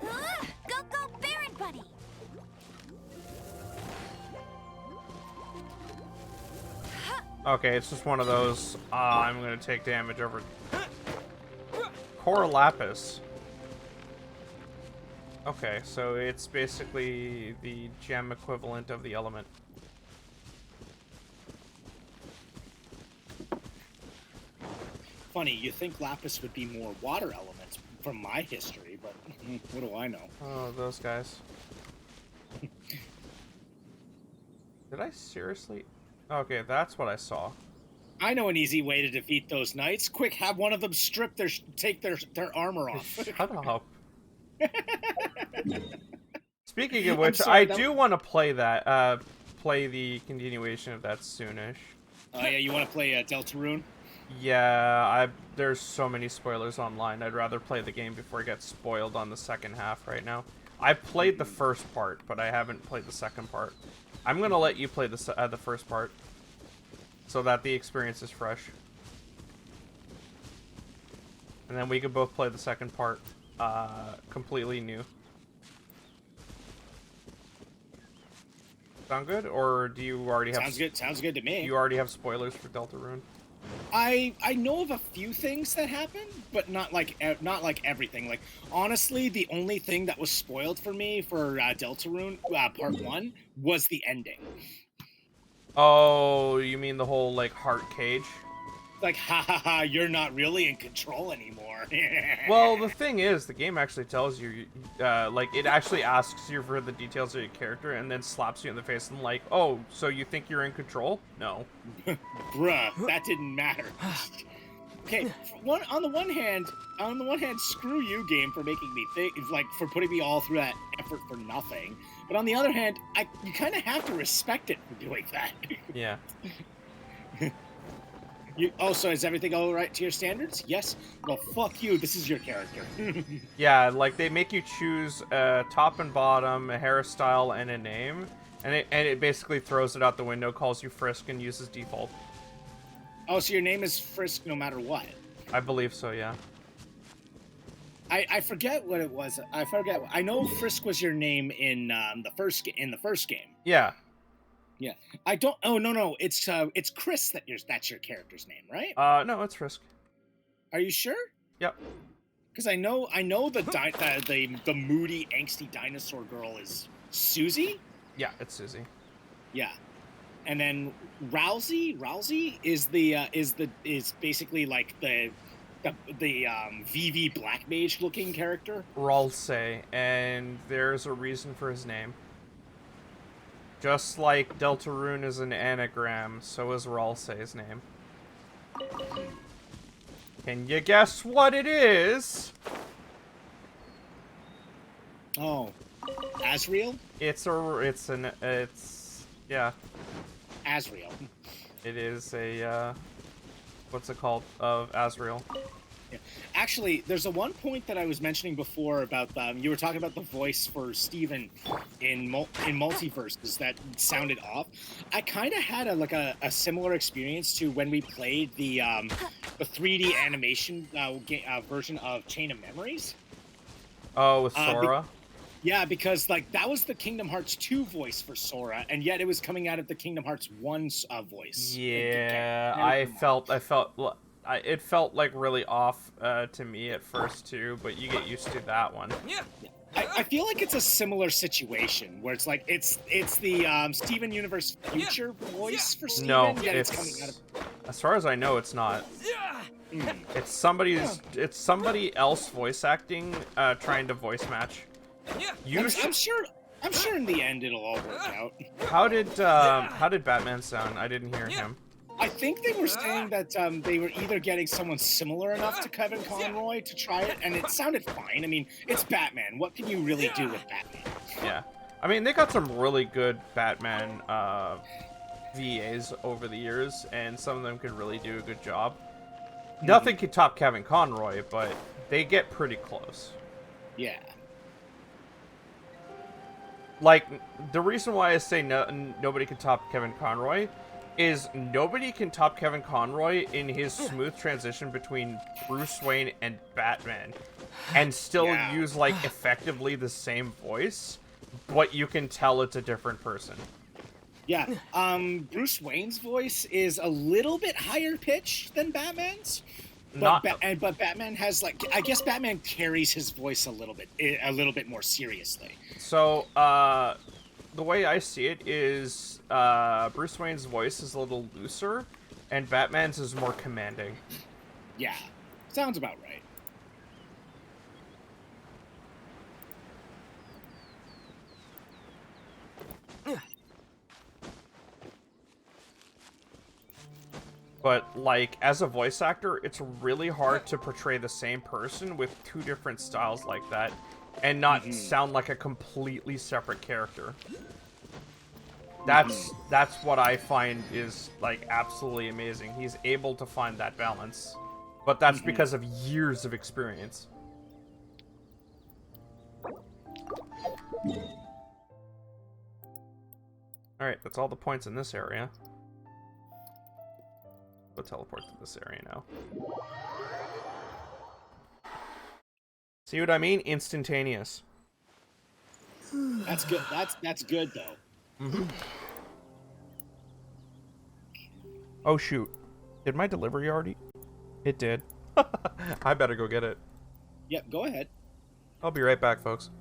Go, Baron Buddy! Okay, it's just one of those. I'm gonna take damage over. Core Lapis. Okay, so it's basically the gem equivalent of the element. Funny, you think Lapis would be more water elements from my history, but what do I know? Oh, those guys. Did I seriously? Okay, that's what I saw. I know an easy way to defeat those knights. Quick, have one of them take their armor off. Shut up. Speaking of which, sorry, I do want to play that. Play the continuation of that soonish. Oh yeah, you want to play Deltarune? Yeah, there's so many spoilers online. I'd rather play the game before it gets spoiled on the second half right now. I played the first part, but I haven't played the second part. I'm gonna let you play the first part, so that the experience is fresh. And then we can both play the second part, completely new. Sound good? Or do you already have... Sounds good to me. You already have spoilers for Deltarune? I know of a few things that happened, but not like everything. Like, honestly, the only thing that was spoiled for me for Deltarune Part 1 was the ending. Oh, you mean the whole, like, heart cage? Like, ha ha ha, you're not really in control anymore. Well, the thing is, the game actually tells you, like, it actually asks you for the details of your character and then slaps you in the face and like, oh, so you think you're in control? No. Bruh, that didn't matter. Okay, on the one hand, screw you, game, for making me think, like, for putting me all through that effort for nothing. But on the other hand, you kind of have to respect it for doing that. Yeah. So is everything all right to your standards? Yes? Well, fuck you. This is your character. Yeah, like, they make you choose top and bottom, a hairstyle, and a name. And it basically throws it out the window, calls you Frisk, and uses default. Oh, so your name is Frisk no matter what? I believe so, yeah. I forget what it was. I know Frisk was your name in the first game. Yeah. Yeah, I don't. Oh no, it's Chris that's your character's name, right? No, it's Frisk. Are you sure? Yep. Because I know the moody, angsty dinosaur girl is Susie. Yeah, it's Susie. Yeah, and then Rousey is basically like the VV Black Mage looking character. Ralsei, and there's a reason for his name. Just like Deltarune is an anagram, so is Ralsei's name. Can you guess what it is? Oh, Asriel? Yeah. Asriel. It is a, what's it called? Of Asriel. Yeah. Actually, there's a one point that I was mentioning before about you were talking about the voice for Steven in Multiverses that sounded off. I kind of had a similar experience to when we played the 3D animation version of Chain of Memories. Oh, with Sora? Yeah, because like that was the Kingdom Hearts 2 voice for Sora, and yet it was coming out of the Kingdom Hearts 1 voice. Yeah, it felt like really off to me at first too, but you get used to that one. Yeah. I feel like it's a similar situation where it's like it's the Steven Universe Future voice for Steven. No, yet it's coming out of. As far as I know, it's not. It's somebody else voice acting, trying to voice match. I'm sure in the end it'll all work out. How did Batman sound? I didn't hear him. I think they were saying that they were either getting someone similar enough to Kevin Conroy to try it, and it sounded fine. I mean, it's Batman. What can you really do with Batman? Yeah. I mean, they got some really good Batman VAs over the years, and some of them could really do a good job. Nothing can top Kevin Conroy, but they get pretty close. Yeah. Like, the reason why I say nobody can top Kevin Conroy is nobody can top Kevin Conroy in his smooth transition between Bruce Wayne and Batman, and still use, like, effectively the same voice, but you can tell it's a different person. Yeah, Bruce Wayne's voice is a little bit higher pitched than Batman's, but but Batman has, like, I guess Batman carries his voice a little bit more seriously. So, the way I see it is, Bruce Wayne's voice is a little looser, and Batman's is more commanding. Yeah, sounds about right. But, like, as a voice actor, it's really hard to portray the same person with two different styles like that, and not sound like a completely separate character. That's what I find is, like, absolutely amazing. He's able to find that balance. But that's because of years of experience. Alright, that's all the points in this area. We'll teleport to this area now. See what I mean? Instantaneous. That's good. That's good though. Oh shoot. Did my delivery already? It did. I better go get it. Yep, go ahead. I'll be right back, folks.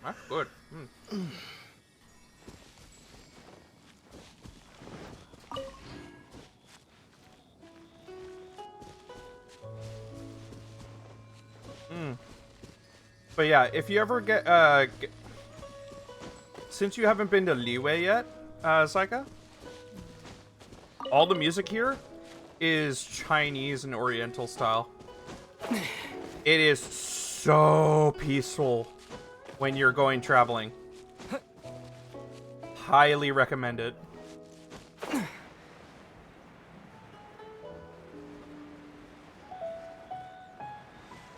That's good. But yeah, if you ever get, since you haven't been to Liyue yet, Saika, all the music here is Chinese and Oriental style. It is so peaceful when you're going traveling. Highly recommend it.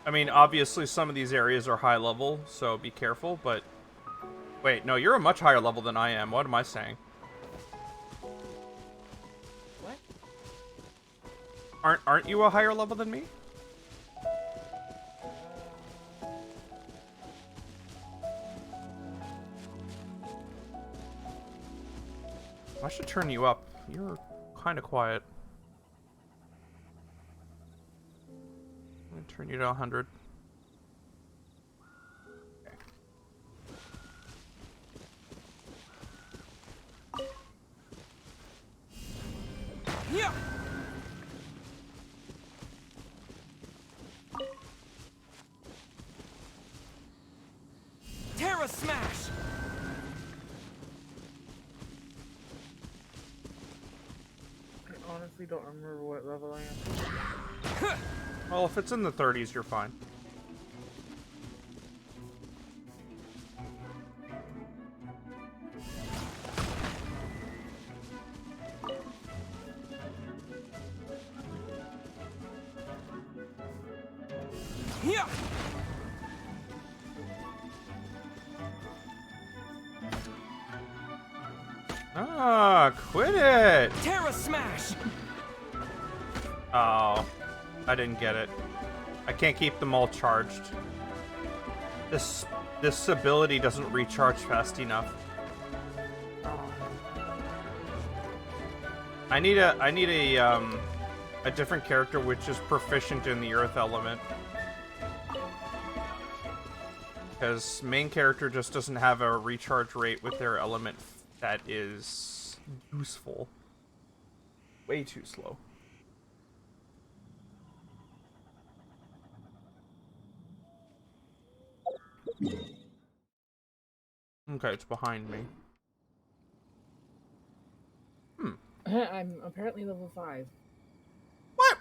I mean, obviously some of these areas are high level, so be careful, but... Wait, no, you're a much higher level than I am. What am I saying? What? Aren't you a higher level than me? I should turn you up. You're kind of quiet. I'm gonna turn you to 100. Yeah. Terra Smash. I honestly don't remember what level I am. Well, if it's in the 30s, you're fine. Yeah. Ah, quit it! Terra Smash. Oh, I didn't get it. I can't keep them all charged. This ability doesn't recharge fast enough. I need a different character which is proficient in the earth element. Because main character just doesn't have a recharge rate with their element that is useful. Way too slow. Okay, it's behind me. I'm apparently level 5. What?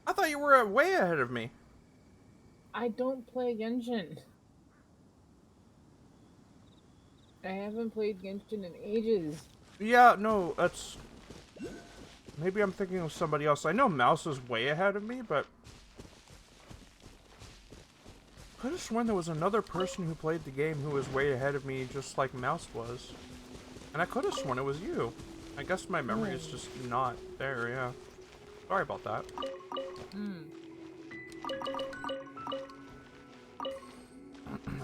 I thought you were way ahead of me. I don't play Genshin. I haven't played Genshin in ages. Yeah, no, that's... Maybe I'm thinking of somebody else. I know Mouse is way ahead of me, but... I could have sworn there was another person who played the game who was way ahead of me, just like Mouse was. And I could have sworn it was you. I guess my memory is just not there, yeah. Sorry about that.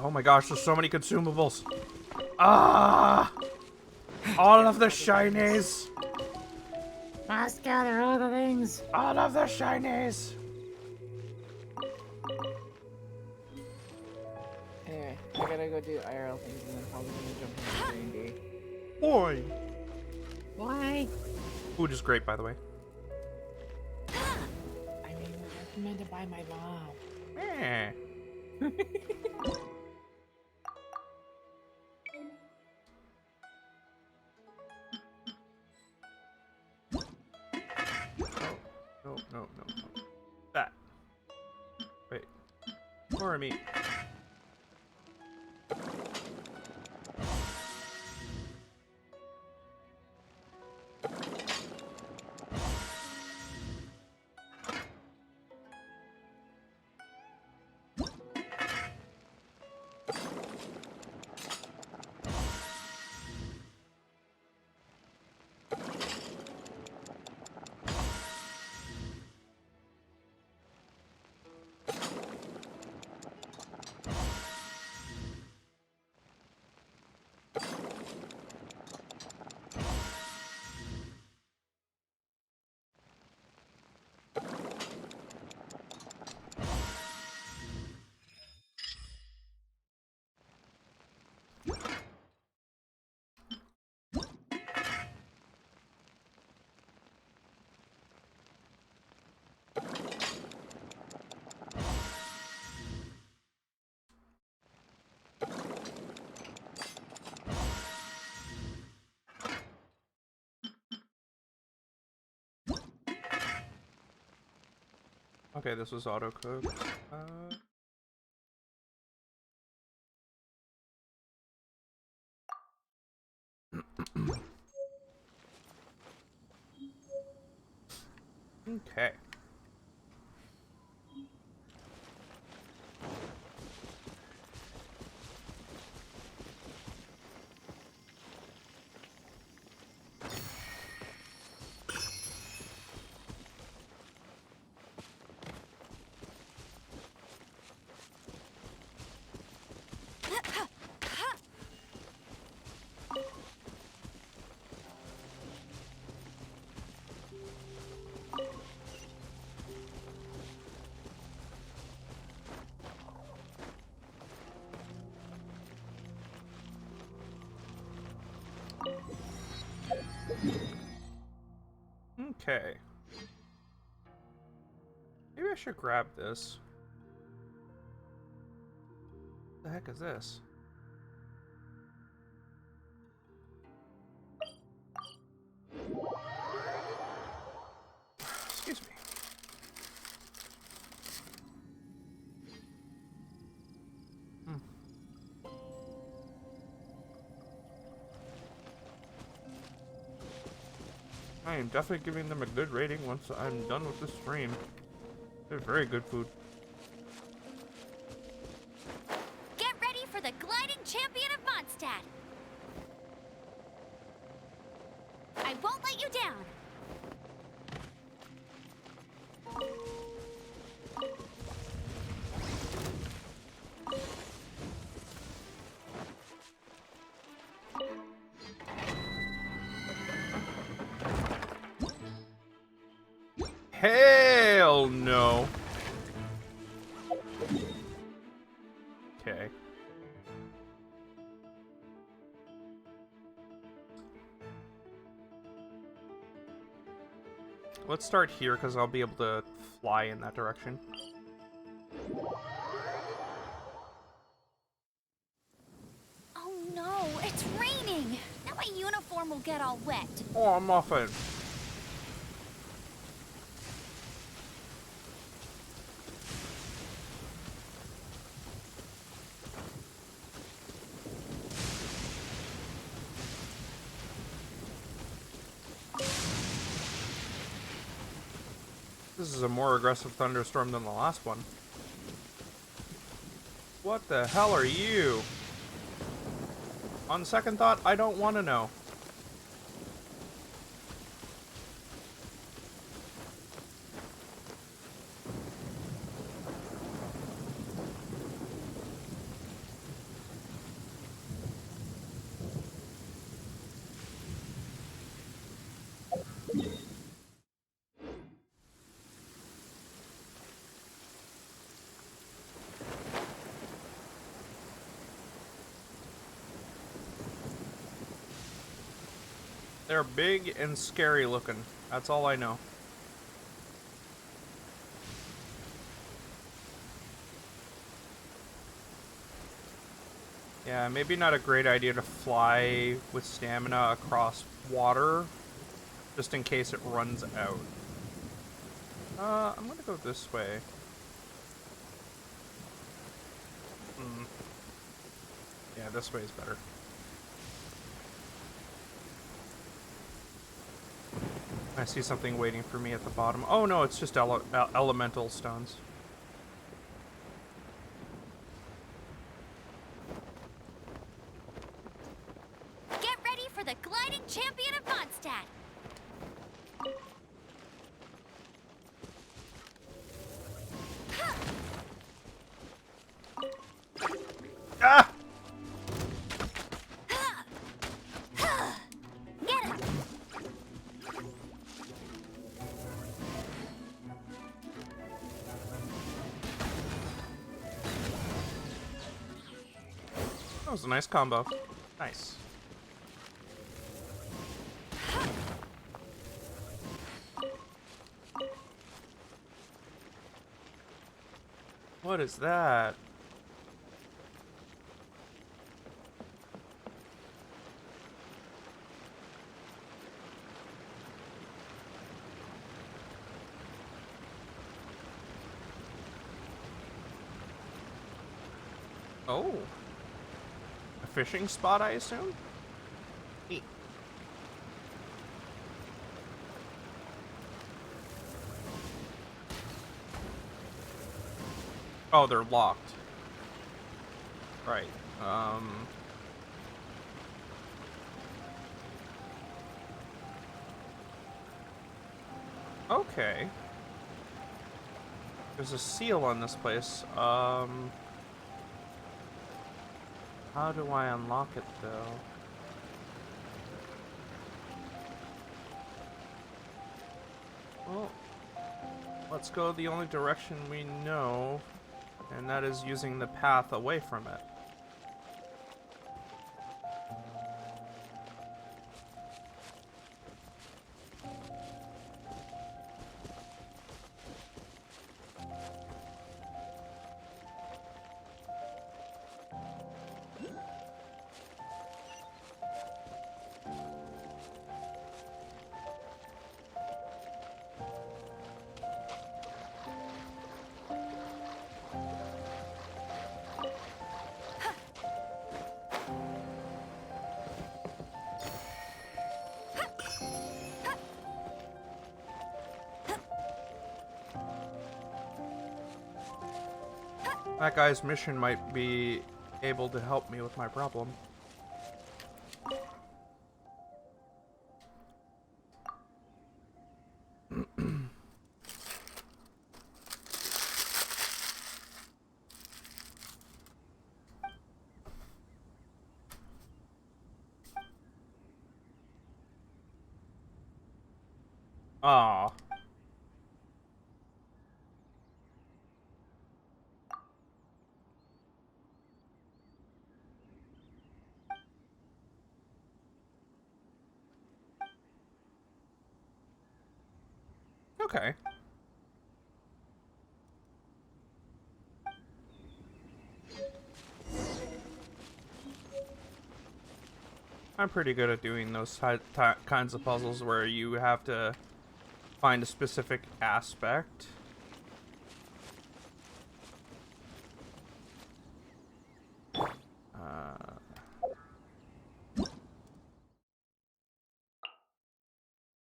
Oh my gosh, there's so many consumables. Ah! All of the shinies! Must gather all the things. All of the shinies! Anyway, I gotta go do IRL things and then probably gonna jump into D&D. Boy! Why? Food is great, by the way. I mean, I recommended by my mom. Eh. No. That. Wait. More meat. Okay, this was auto-cooked. Okay. Okay. Maybe I should grab this. What the heck is this? Excuse me. I am definitely giving them a good rating once I'm done with this stream. They're very good food. Get ready for the gliding champion of Mondstadt. I won't let you down. Hell no. Okay. Let's start here because I'll be able to fly in that direction. Oh no, it's raining. Now my uniform will get all wet. Oh, I'm off it. This is a more aggressive thunderstorm than the last one. What the hell are you? On second thought, I don't want to know. They're big and scary looking. That's all I know. Yeah, maybe not a great idea to fly with stamina across water, just in case it runs out. I'm gonna go this way. Yeah, this way is better. I see something waiting for me at the bottom. Oh no, it's just elemental stones. Get ready for the gliding champion of Mondstadt. Ah! Get him. That was a nice combo. Nice. What is that? Oh. A fishing spot, I assume? Neat. Oh, they're locked. Right. Okay. There's a seal on this place. How do I unlock it, though? Well, let's go the only direction we know, and that is using the path away from it. That guy's mission might be able to help me with my problem. Ah. Okay. I'm pretty good at doing those kinds of puzzles where you have to find a specific aspect.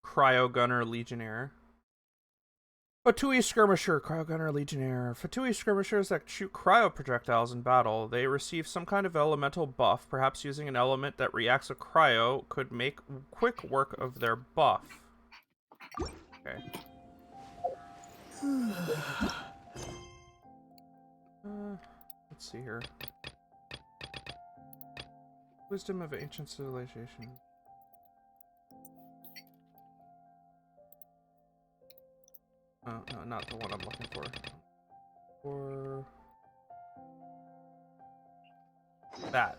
Cryo Gunner Legionnaire. Fatui Skirmisher, Cryogunner Legionnaire. Fatui Skirmishers that shoot cryo projectiles in battle. They receive some kind of elemental buff. Perhaps using an element that reacts with cryo could make quick work of their buff. Okay. Let's see here. Wisdom of Ancient Civilization. Oh, no, not the one I'm looking for. Or that.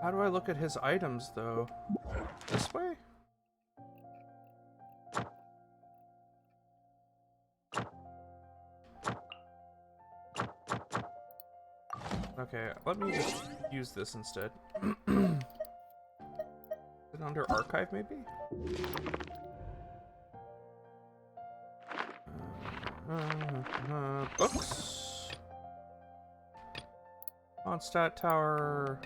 How do I look at his items, though? This way? Okay, let me just use this instead. Is it under archive, maybe? Books. On stat tower.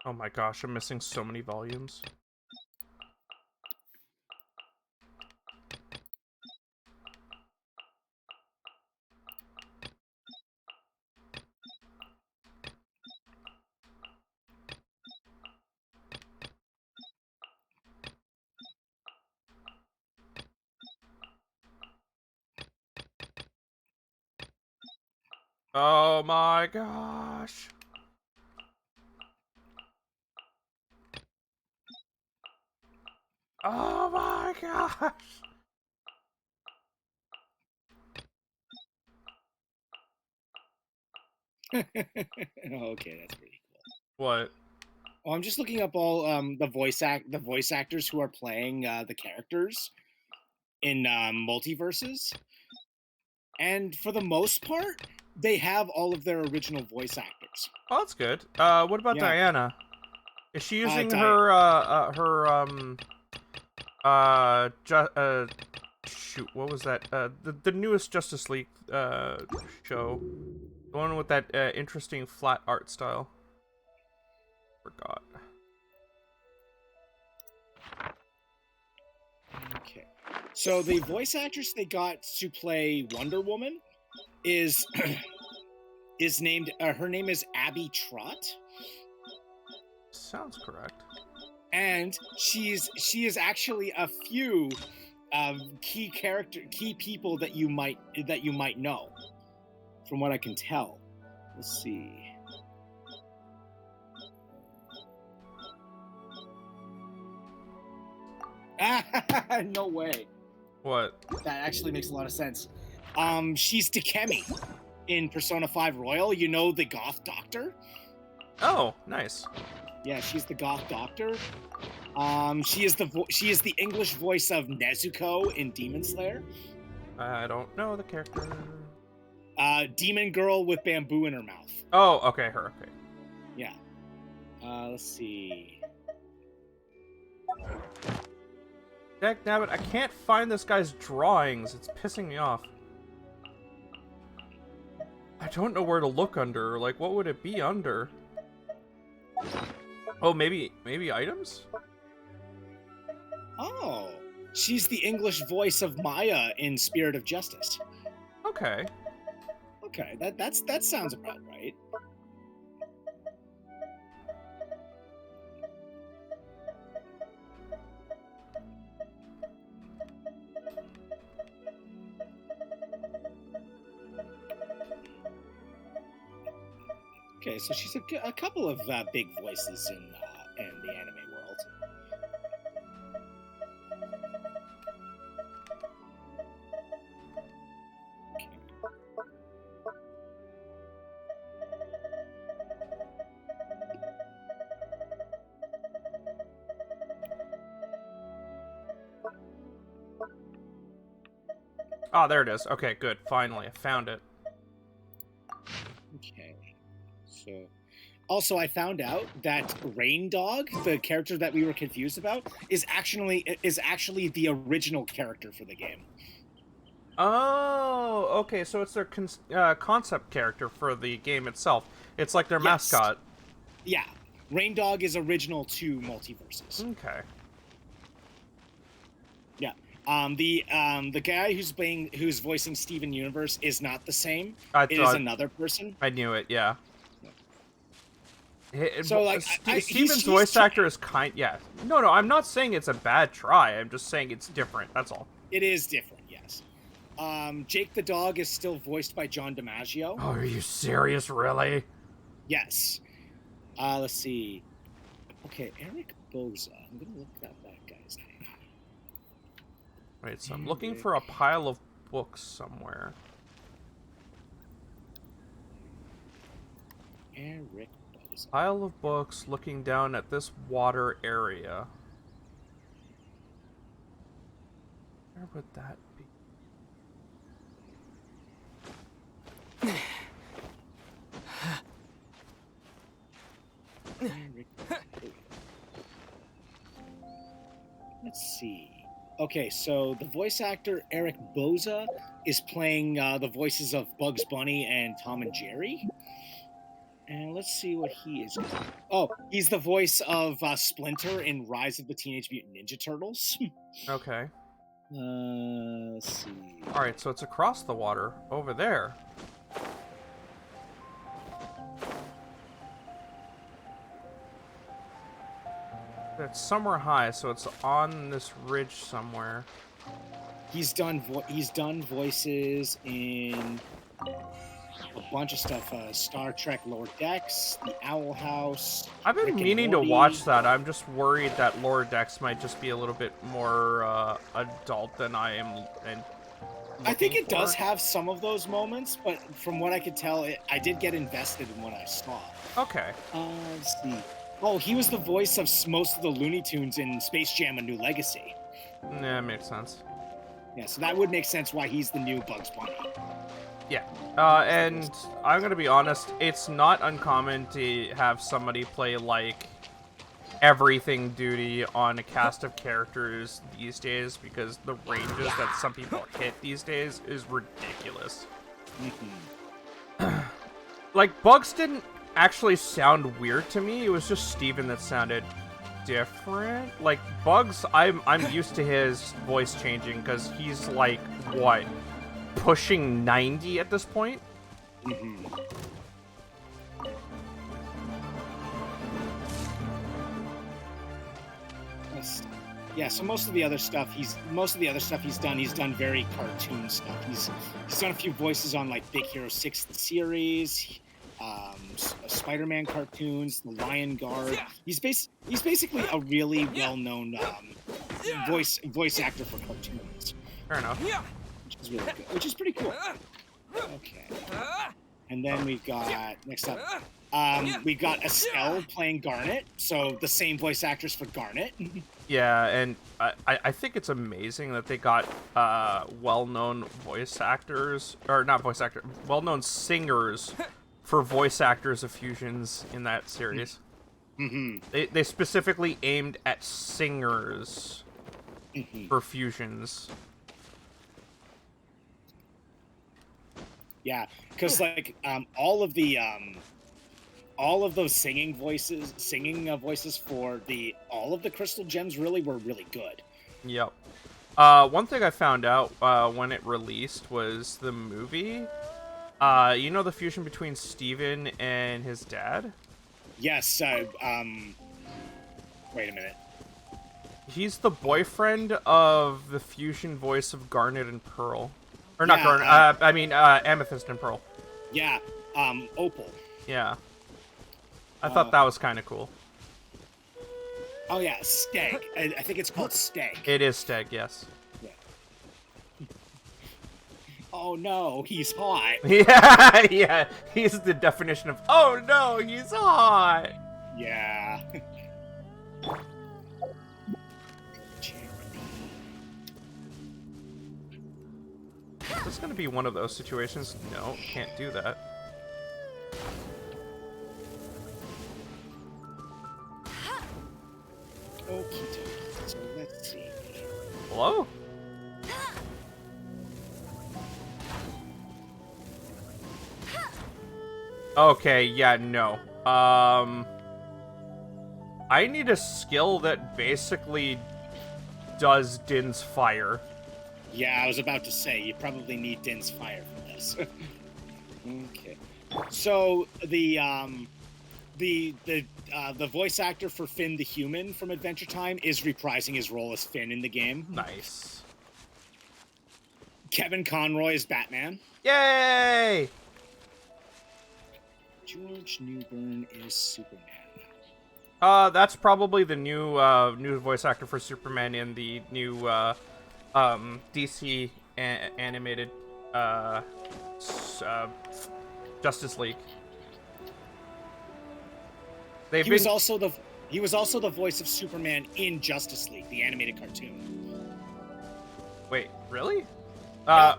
Oh my gosh, I'm missing so many volumes. Oh my gosh. Oh my gosh. Okay, that's pretty cool. What? Oh, I'm just looking up all the voice actors who are playing the characters in multiverses, and for the most part, they have all of their original voice actors. Oh, that's good. What about Diana? Is she using her shoot, what was that? The newest Justice League show, the one with that interesting flat art style. Forgot. Okay, so the voice actress they got to play Wonder Woman is is named. Her name is Abby Trott. Sounds correct. And she is actually a few key people that you might know, from what I can tell. Let's see. No way. What? That actually makes a lot of sense. She's Dikemi in Persona 5 Royal. You know, the goth doctor? Oh, nice. Yeah, she's the goth doctor. She is the English voice of Nezuko in Demon Slayer. I don't know the character. Demon girl with bamboo in her mouth. Oh, okay, her. Okay. Yeah. Let's see. Dagnabbit, I can't find this guy's drawings. It's pissing me off. I don't know where to look under. Like, what would it be under? Oh, maybe items? Oh, she's the English voice of Maya in Spirit of Justice. Okay. Okay, that sounds about right. Okay, so she's a couple of big voices in the anime world. Oh, there it is. Okay, good. Finally, I found it. Also, I found out that Rain Dog, the character that we were confused about, is actually the original character for the game. Oh, okay. So it's their concept character for the game itself. It's like their mascot. Yeah, Rain Dog is original to Multiverses. Okay. Yeah. The guy who's voicing Steven Universe is not the same. It is another person. I knew it. Yeah. So like, Steven's voice actor is yeah. No, I'm not saying it's a bad try. I'm just saying it's different. That's all. It is different, yes. Jake the dog is still voiced by John DiMaggio. Oh, are you serious? Really? Yes. Let's see. Okay, Eric Boza. I'm gonna look up that guy's name. Wait, so I'm looking for a pile of books somewhere. Eric. Pile of books looking down at this water area. Where would that be? Let's see. Okay, so the voice actor Eric Boza is playing the voices of Bugs Bunny and Tom and Jerry. And let's see what he is. Oh, he's the voice of Splinter in Rise of the Teenage Mutant Ninja Turtles. Okay. Let's see. Alright, so it's across the water, over there. It's somewhere high, so it's on this ridge somewhere. He's done voices in a bunch of stuff. Star Trek Lower Decks, The Owl House. I've been meaning to watch that. I'm just worried that Lower Decks might just be a little bit more adult than I am. I think it does have some of those moments, but from what I could tell, I did get invested in what I saw. Okay. Let's see. Oh, he was the voice of most of the Looney Tunes in Space Jam: A New Legacy. Yeah, makes sense. Yeah, so that would make sense why he's the new Bugs Bunny. Yeah, and I'm gonna be honest, it's not uncommon to have somebody play, like, everything duty on a cast of characters these days, because the ranges that some people hit these days is ridiculous. Like, Bugs didn't actually sound weird to me, it was just Steven that sounded different. Like, Bugs, I'm used to his voice changing, because he's, like, what? Pushing 90 at this point? Yeah, so most of the other stuff he's done very cartoon stuff. He's done a few voices on like Big Hero 6 the series, Spider-Man cartoons, The Lion Guard. He's basically a really well-known voice actor for cartoons. Fair enough. Which is really good, which is pretty cool. Okay. And then we've got, next up, we've got Estelle playing Garnet, so the same voice actress for Garnet. Yeah, and I think it's amazing that they got well-known voice actors, or not voice actors, well-known singers for voice actors of fusions in that series. They specifically aimed at singers for fusions. Yeah, because like all of those singing voices for all of the Crystal Gems really were really good. Yep. One thing I found out when it released was the movie. You know the fusion between Steven and his dad? Yes. Wait a minute. He's the boyfriend of the fusion voice of Garnet and Pearl. Or not Garnet, Amethyst and Pearl. Yeah, Opal. Yeah. I thought that was kind of cool. Oh yeah, Steg. I think it's called Steg. It is Steg, yes. Yeah. Oh no, he's hot. Yeah, he's the definition of, oh no, he's hot. Yeah. Is this going to be one of those situations? No, can't do that. Okie dokie. So let's see. Hello? Okay, yeah, no. I need a skill that basically does Din's fire. Yeah, I was about to say, you probably need Din's fire for this. Okay. So the voice actor for Finn the Human from Adventure Time is reprising his role as Finn in the game. Nice. Kevin Conroy is Batman. Yay! George Newbern is Superman. That's probably the new voice actor for Superman in the new DC animated Justice League. He was also the voice of Superman in Justice League, the animated cartoon. Wait, really?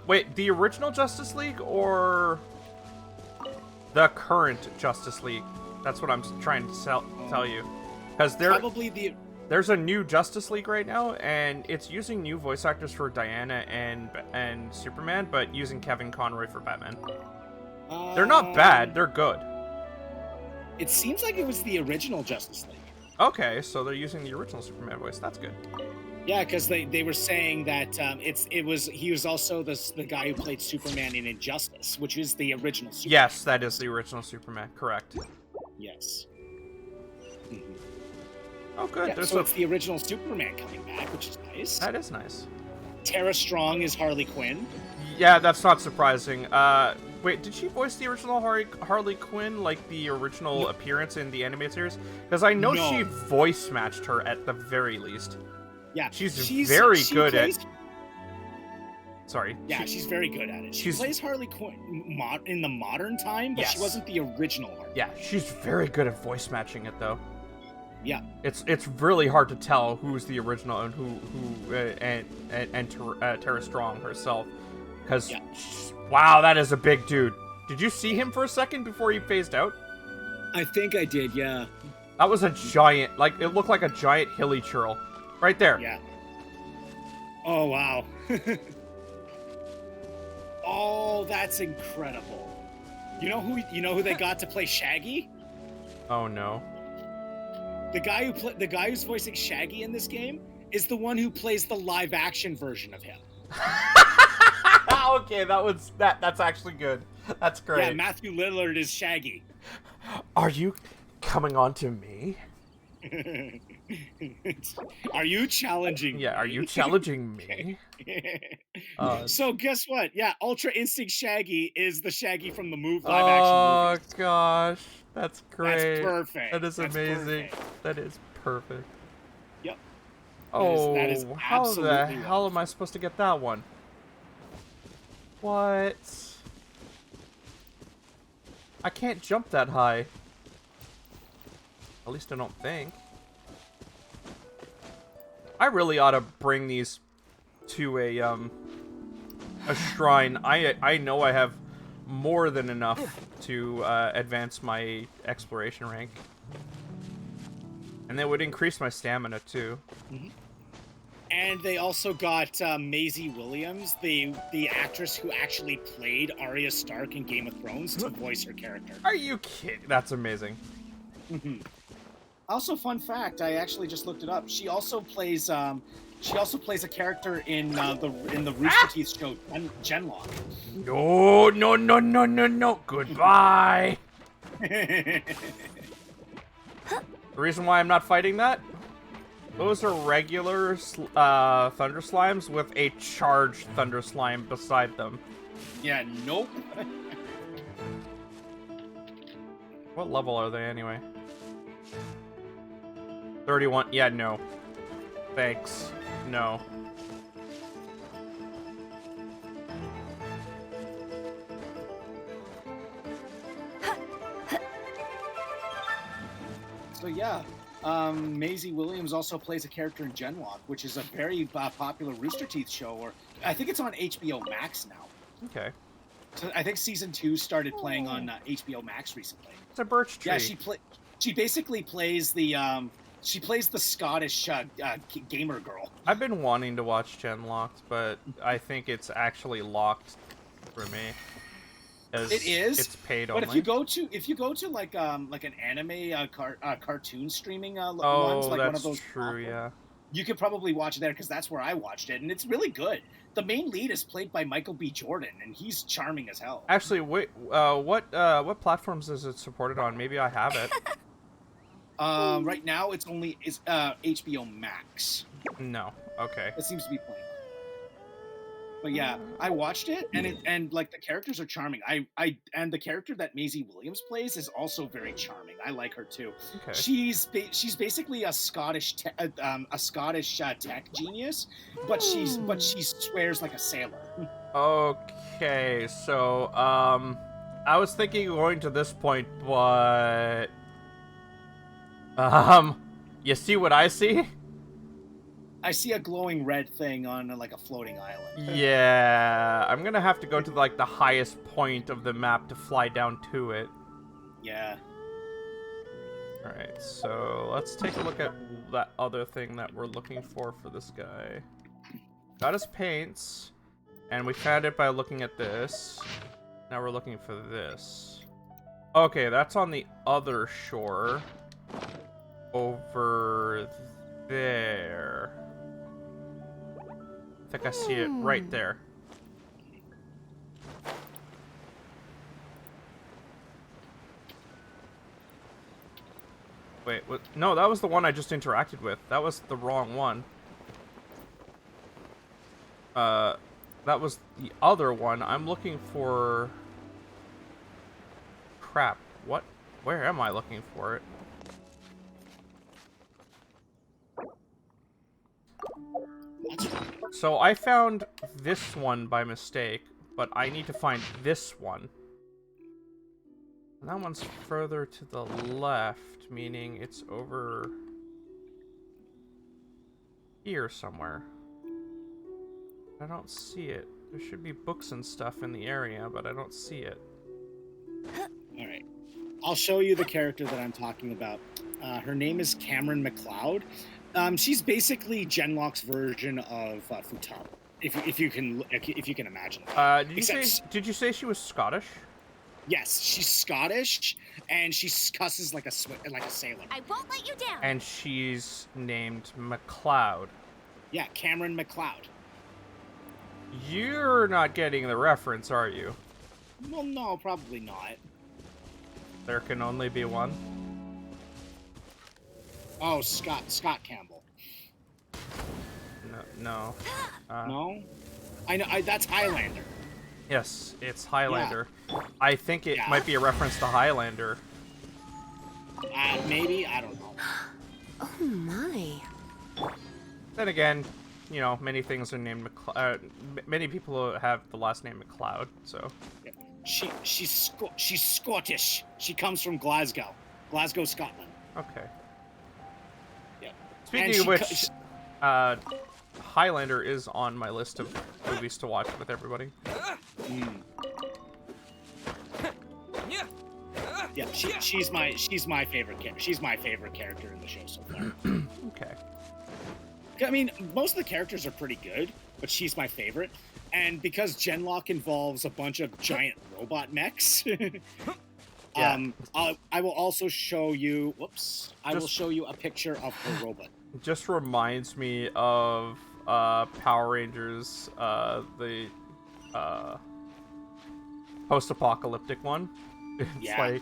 Wait, the original Justice League or the current Justice League? That's what I'm trying to tell you. Because there's a new Justice League right now, and it's using new voice actors for Diana and Superman, but using Kevin Conroy for Batman. They're not bad, they're good. It seems like it was the original Justice League. Okay, so they're using the original Superman voice. That's good. Yeah, because they were saying that he was also the guy who played Superman in Injustice, which is the original Superman. Yes, that is the original Superman. Correct. Yes. Mm-hmm. Oh, good. Yeah, so it's the original Superman coming back, which is nice. That is nice. Tara Strong is Harley Quinn. Yeah, that's not surprising. Wait, did she voice the original Harley Quinn, like the original appearance in the animated series? Because I know she voice matched her at the very least. Yeah, she's very good at. Sorry. Yeah, she's very good at it. She plays Harley Quinn in the modern time, but she wasn't the original Harley. Yeah, she's very good at voice matching it, though. Yeah, it's really hard to tell who's the original and and Tara Strong herself, because wow, that is a big dude. Did you see him for a second before he phased out? I think I did. Yeah. That was a giant, like it looked like a giant hilly churl, right there. Yeah. Oh wow. Oh, that's incredible. You know who they got to play Shaggy? Oh no. The guy who's voicing Shaggy in this game is the one who plays the live action version of him. Okay, that's actually good. That's great. Yeah, Matthew Lillard is Shaggy. Are you coming on to me? Are you challenging me? Yeah, are you challenging me? So guess what? Yeah, Ultra Instinct Shaggy is the Shaggy from the live action movie. Oh gosh, that's great. That's perfect. That's amazing. Perfect. That is perfect. Yep. That is how absolutely the hell am I supposed to get that one? What? I can't jump that high. At least I don't think. I really ought to bring these to a shrine. I know I have more than enough to advance my exploration rank. And that would increase my stamina too. Mm-hmm. And they also got Maisie Williams, the actress who actually played Arya Stark in Game of Thrones, to voice her character. Are you kidding? That's amazing. Mm-hmm. Also, fun fact, I actually just looked it up. She also plays a character in the Rooster Teeth show Genlock. No. Goodbye. The reason why I'm not fighting that? Those are regular Thunder Slimes with a charged Thunder Slime beside them. Yeah, nope. What level are they anyway? 31. Yeah, no. Thanks. No. So yeah, Maisie Williams also plays a character in Genlock, which is a very popular Rooster Teeth show, or I think it's on HBO Max now. Okay. So I think season 2 started playing on HBO Max recently. It's a birch tree. Yeah, she basically plays the She plays the Scottish gamer girl. I've been wanting to watch Genlocked, but I think it's actually locked for me. It is. It's paid but only. if you go to like an anime cartoon streaming ones, like one of those true, platforms, yeah. you could probably watch it there because that's where I watched it, and it's really good. The main lead is played by Michael B. Jordan, and he's charming as hell. Actually, wait, what platforms is it supported on? Maybe I have it. Right now it's only HBO Max. No. Okay. It seems to be playing. But yeah, I watched it, and like the characters are charming. And the character that Maisie Williams plays is also very charming. I like her too. Okay. She's basically a Scottish tech genius, but she swears like a sailor. Okay, so I was thinking of going to this point, but you see what I see? I see a glowing red thing on like a floating island. Yeah, I'm gonna have to go to like the highest point of the map to fly down to it. Yeah. Alright, so let's take a look at that other thing that we're looking for this guy. Got his paints, and we found it by looking at this. Now we're looking for this. Okay, that's on the other shore. Over there. I think I see it right there. Wait, what? No, that was the one I just interacted with. That was the wrong one. That was the other one. I'm looking for... Crap. What? Where am I looking for it? So I found this one by mistake, but I need to find this one. And that one's further to the left, meaning it's over here somewhere. I don't see it. There should be books and stuff in the area, but I don't see it. Alright. I'll show you the character that I'm talking about. Her name is Cameron Macleod. She's basically Genlock's version of Futaba, if you can imagine. Did you say she was Scottish? Yes, she's Scottish, and she cusses like a sailor. I won't let you down. And she's named Macleod. Yeah, Cameron Macleod. You're not getting the reference, are you? Well, no, probably not. There can only be one. Oh, Scott Campbell. No. No? I know. That's Highlander. Yes, it's Highlander. Yeah. I think it might be a reference to Highlander. Maybe, I don't know. Oh my. Then again, you know, many things are named many people have the last name Macleod, so. Yeah. She's Scottish. She comes from Glasgow, Scotland. Okay. Yeah. Speaking of which, Highlander is on my list of movies to watch with everybody. Yeah, she's my favorite character. She's my favorite character in the show so far. Okay. I mean, most of the characters are pretty good, but she's my favorite. And because Genlock involves a bunch of giant robot mechs, I will also show you. Whoops! I will show you a picture of her robot. It just reminds me of Power Rangers, the post-apocalyptic one. It's like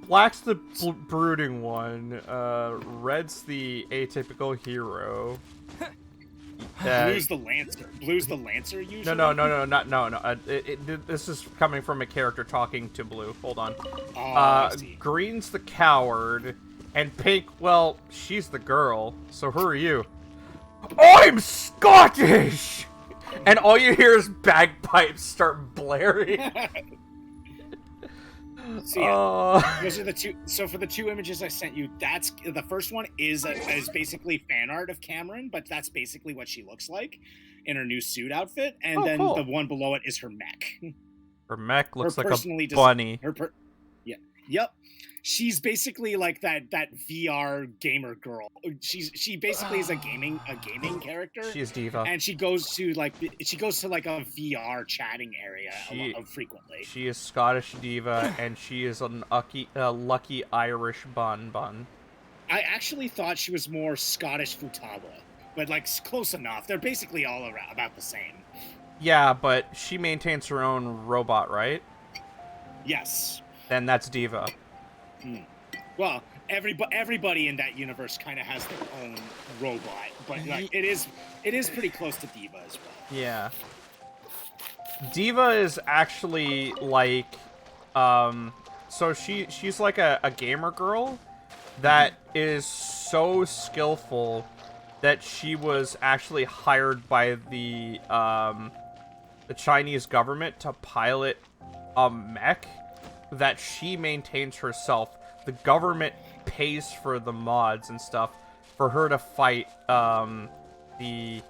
Black's the brooding one, Red's the atypical hero. Blue's the lancer. Blue's the lancer usually. No. This is coming from a character talking to Blue. Hold on. Green's the coward, and Pink, well, she's the girl. So who are you? I'm Scottish. And all you hear is bagpipes start blaring. So those are the two. So for the two images I sent you, that's the first one is basically fan art of Cameron, but that's basically what she looks like in her new suit outfit. And then the one below it is her mech. Her mech looks like a bunny. Yep. she's basically like that VR gamer girl. She basically is a gaming character. She's diva. And she goes to like a VR chatting area frequently. She is Scottish diva, and she is a lucky Irish bun. I actually thought she was more Scottish Futaba, but like close enough. They're basically all about the same. Yeah, but she maintains her own robot, right? Yes. Then that's diva. Well, everybody in that universe kind of has their own robot, but like it is pretty close to diva as well. Yeah. Diva is actually like, so she's like a gamer girl that is so skillful that she was actually hired by the Chinese government to pilot a mech that she maintains herself. The government pays for the mods and stuff for her to fight the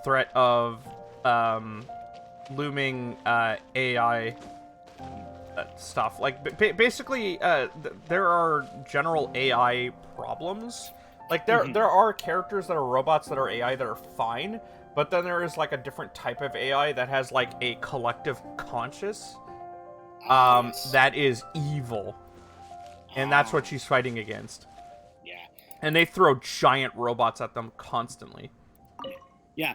threat of looming AI stuff. Like basically, there are general AI problems. Like there are characters that are robots that are AI that are fine, but then there is like a different type of AI that has like a collective conscious that is evil. And that's what she's fighting against. Yeah. And they throw giant robots at them constantly. Yeah.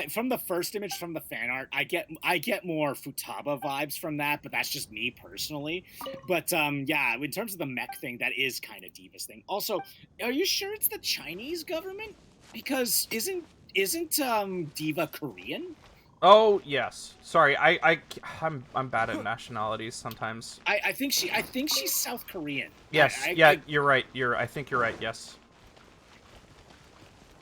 From the first image from the fan art, I get more Futaba vibes from that, but that's just me personally. But yeah, in terms of the mech thing, that is kind of Diva's thing. Also, are you sure it's the Chinese government? Because isn't Diva Korean? Oh yes. Sorry, I'm bad at nationalities sometimes. I think she's South Korean. Yes. You're right. I think you're right. Yes.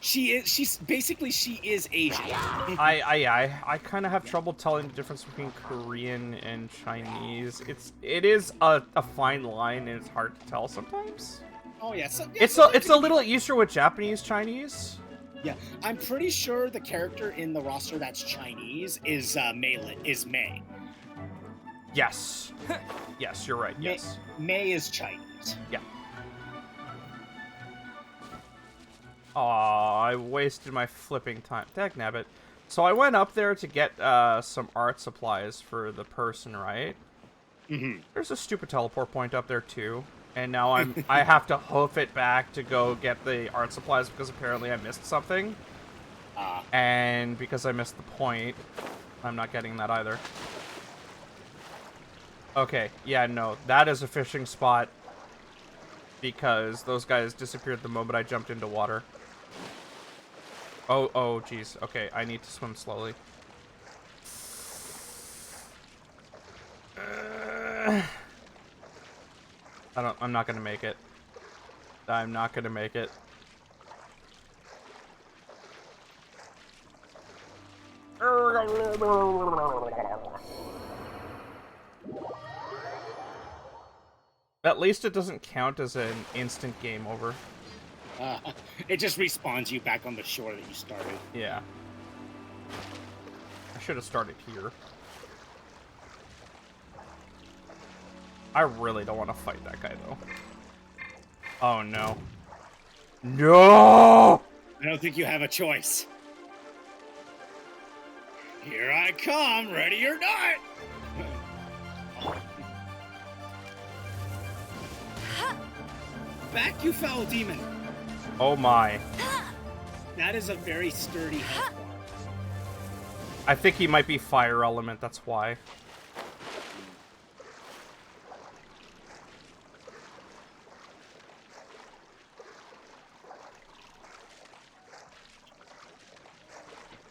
She's basically Asian. I kind of have trouble telling the difference between Korean and Chinese. It is a fine line, and it's hard to tell sometimes. Oh yeah. It's a little easier with Japanese Chinese. Yeah, I'm pretty sure the character in the roster that's Chinese is May. Yes. Yes, you're right. Yes. May is Chinese. Yeah. Aw, I wasted my flipping time. Dagnabbit. So I went up there to get some art supplies for the person, right? Mm-hmm. There's a stupid teleport point up there too. And now I have to hoof it back to go get the art supplies because apparently I missed something. And because I missed the point, I'm not getting that either. Okay, yeah, no, that is a fishing spot because those guys disappeared the moment I jumped into water. Oh, jeez. Okay, I need to swim slowly. I'm not gonna make it. I'm not gonna make it. At least it doesn't count as an instant game over. It just respawns you back on the shore that you started. Yeah. I should have started here. I really don't want to fight that guy, though. Oh, no. No! I don't think you have a choice. Here I come, ready or not! Back, you foul demon! Oh, my. That is a very sturdy health bar. I think he might be fire element, that's why.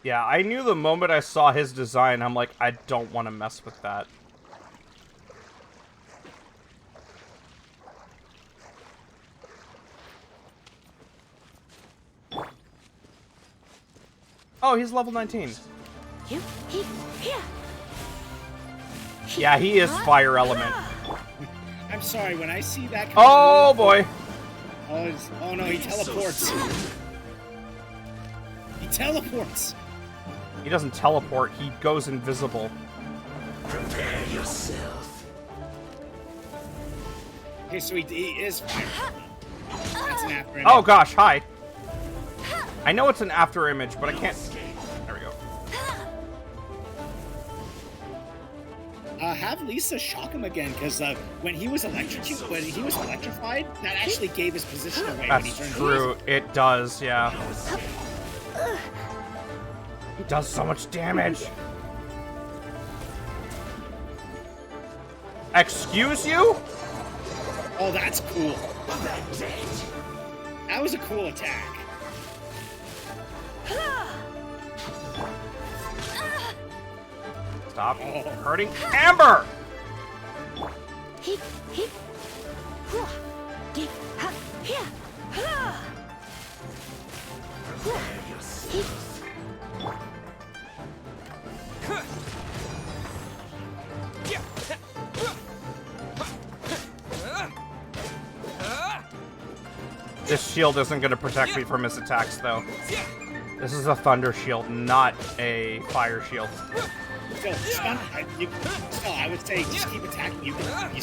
Yeah, I knew the moment I saw his design, I'm like, I don't want to mess with that. Oh, he's level 19. Yeah, he is fire element. I'm sorry, when I see that... Oh, boy. Oh no, he teleports. He teleports. He doesn't teleport, he goes invisible. Prepare yourself. Okay, so he is fire. That's an after image. Oh gosh, hi. I know it's an after image, but I can't. There we go. Have Lisa shock him again, because when he was electrified, that actually gave his position away. When he That's turned true. It does, yeah. He does so much damage. Excuse you? Oh, that's cool. That was a cool attack. Stop hurting Amber! This shield isn't going to protect me from his attacks, though. This is a thunder shield, not a fire shield. I would say just keep attacking. You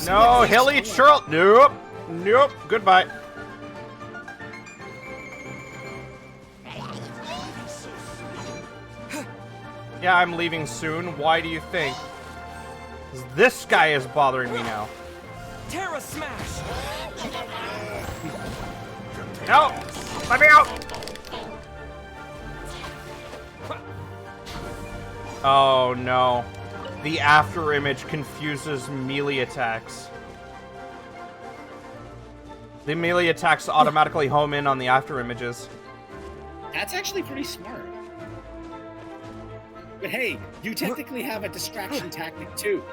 No, Hilly Churl. Nope. Nope. Goodbye. Yeah, I'm leaving soon. Why do you think? 'Cause this guy is bothering me now. Terra Smash! No! Let me out! Oh no. The after image confuses melee attacks. The melee attacks automatically home in on the after images. That's actually pretty smart. But hey, you technically have a distraction tactic too.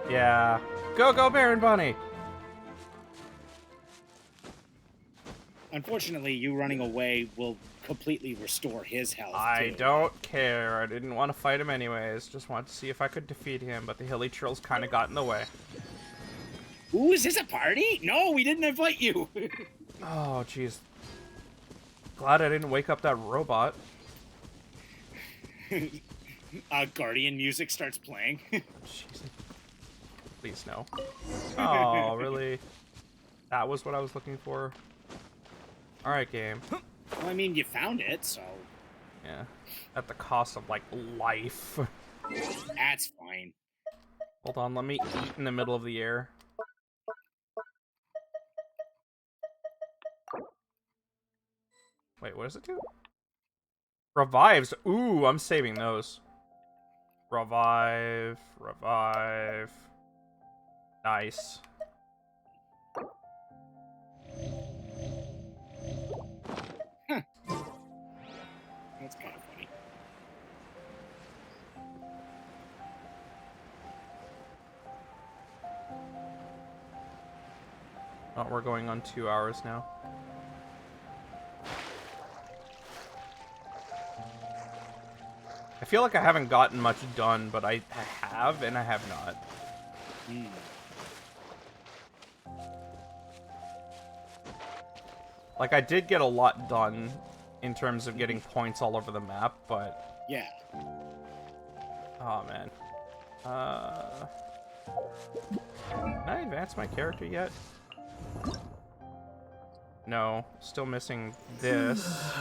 Yeah. Go, Baron Bunny! Unfortunately, you running away will completely restore his health. I too. don't care. I didn't want to fight him anyways. Just wanted to see if I could defeat him, but the Hilly Churls kind of got in the way. Ooh, is this a party? No, we didn't invite you. Oh, jeez. Glad I didn't wake up that robot. Guardian music starts playing. Jeez. Please no. Oh, really? That was what I was looking for? Alright, game. Well, I mean, you found it, so... Yeah. At the cost of, like, life. That's fine. Hold on, let me eat in the middle of the air. Wait, what does it do? Revives. Ooh, I'm saving those. Revive. Revive. Nice. That's kind of funny. Oh, we're going on 2 hours now. I feel like I haven't gotten much done, but I have and I have not. Like, I did get a lot done in terms of getting points all over the map, but... Yeah. Oh, man. Can I advance my character yet? No. Still missing this.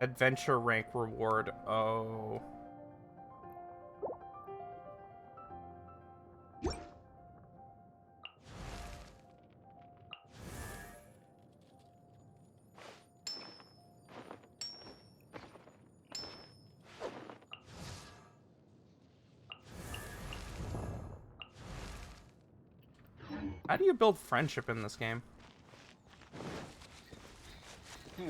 Adventure rank reward. Oh. How do you build friendship in this game? I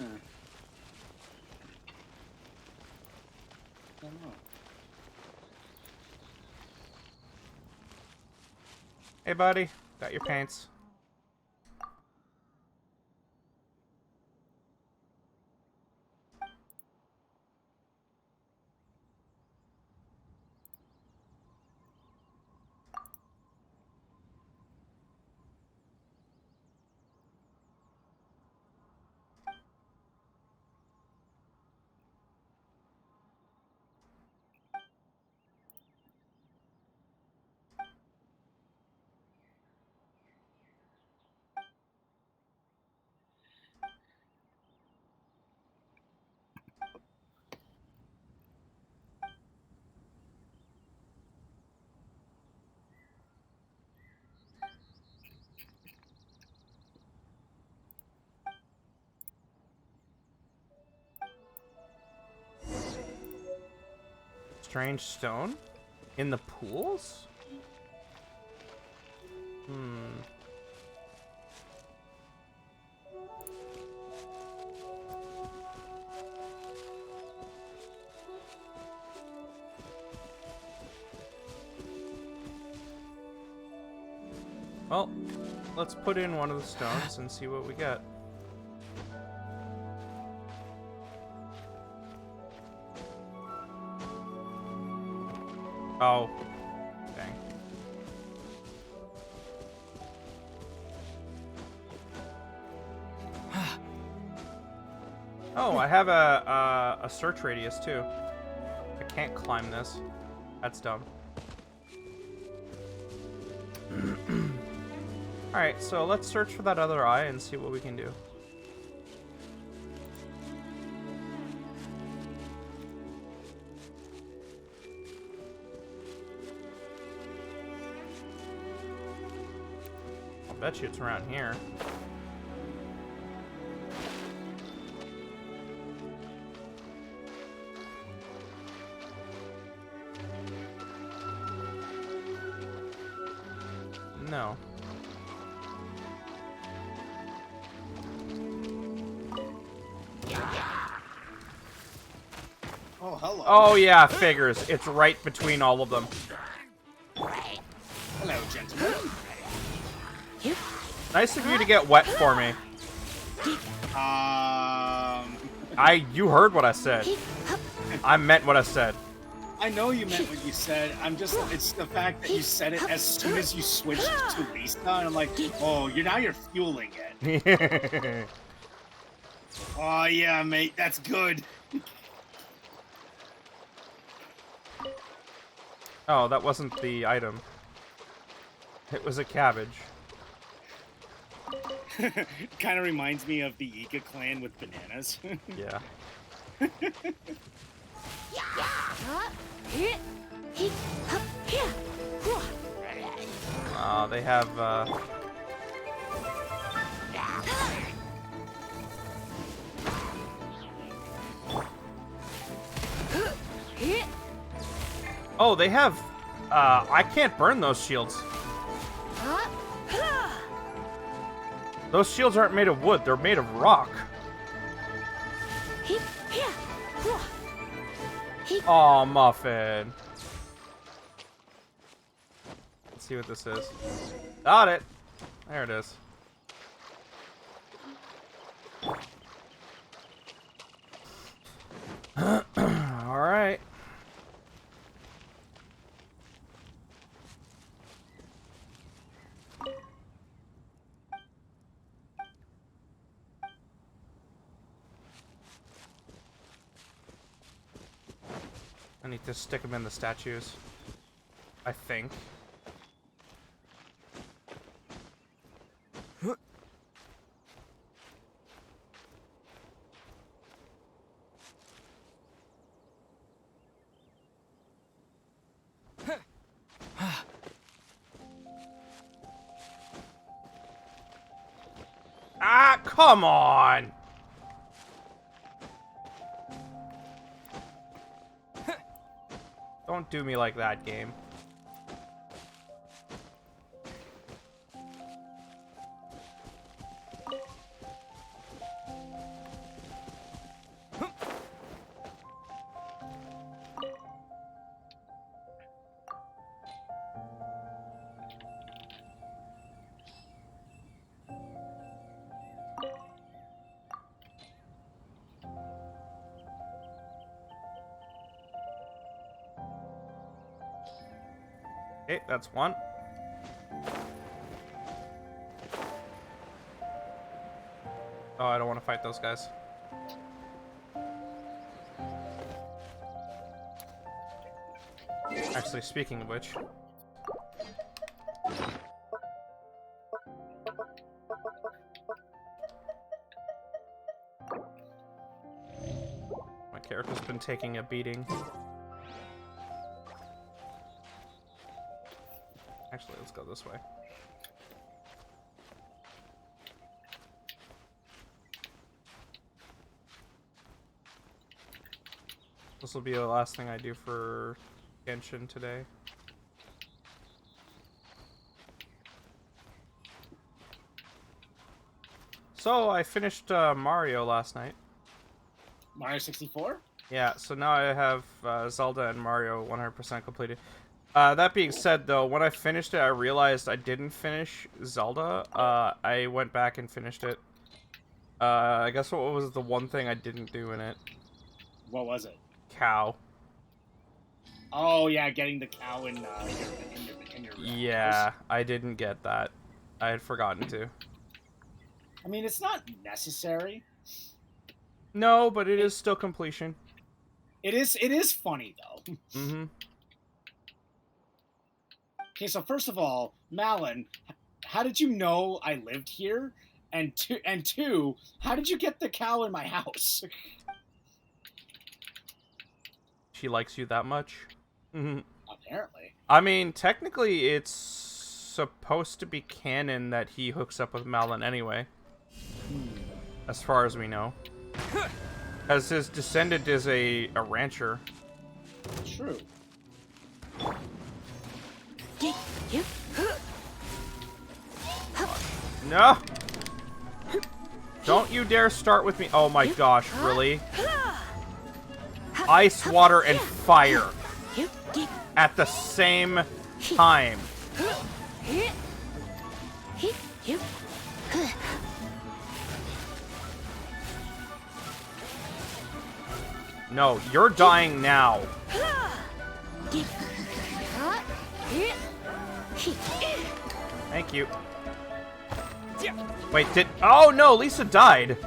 don't know. Hey, buddy. Got your paints. Strange stone? In the pools? Well, let's put in one of the stones and see what we get. Oh. Dang. Oh, I have a search radius too. I can't climb this. That's dumb. Alright, so let's search for that other eye and see what we can do. I'll bet you it's around here. No. Oh, hello. Oh yeah, figures. It's right between all of them. Hello, gentlemen. Nice of you to get wet for me. You heard what I said. I meant what I said. I know you meant what you said. It's the fact that you said it as soon as you switched to Lisa, and I'm like, oh, you're fueling it. Oh yeah, mate, that's good. Oh, that wasn't the item. It was a cabbage. Kind of reminds me of the Iga clan with bananas. Yeah. They have, Oh, they have, I can't burn those shields. Those shields aren't made of wood, they're made of rock. Aw, Muffin. Let's see what this is. Got it. There it is. Alright. I need to stick them in the statues. I think. Ah, come on! Don't do me like that, game. Okay, that's one. Oh, I don't want to fight those guys. Actually, speaking of which... my character's been taking a beating. Actually, let's go this way. This will be the last thing I do for Genshin today. So, I finished Mario last night. Mario 64? Yeah, so now I have Zelda and Mario 100% completed. That being said, though, when I finished it, I realized I didn't finish Zelda. I went back and finished it. I guess what was the one thing I didn't do in it? What was it? Cow. Oh, yeah, getting the cow in your Yeah, house. I didn't get that. I had forgotten to. I mean, it's not necessary. No, but it is still completion. It is funny, though. Mm-hmm. Okay, so first of all, Malin, how did you know I lived here? And two, how did you get the cow in my house? She likes you that much? Mm-hmm. Apparently. I mean, technically, it's supposed to be canon that he hooks up with Malin anyway. As far as we know. As his descendant is a rancher. True. No! Don't you dare start with me. Oh my gosh, really? Ice, water, and fire. At the same time. No, you're dying now. Thank you. Wait, did... Oh, no, Lisa died.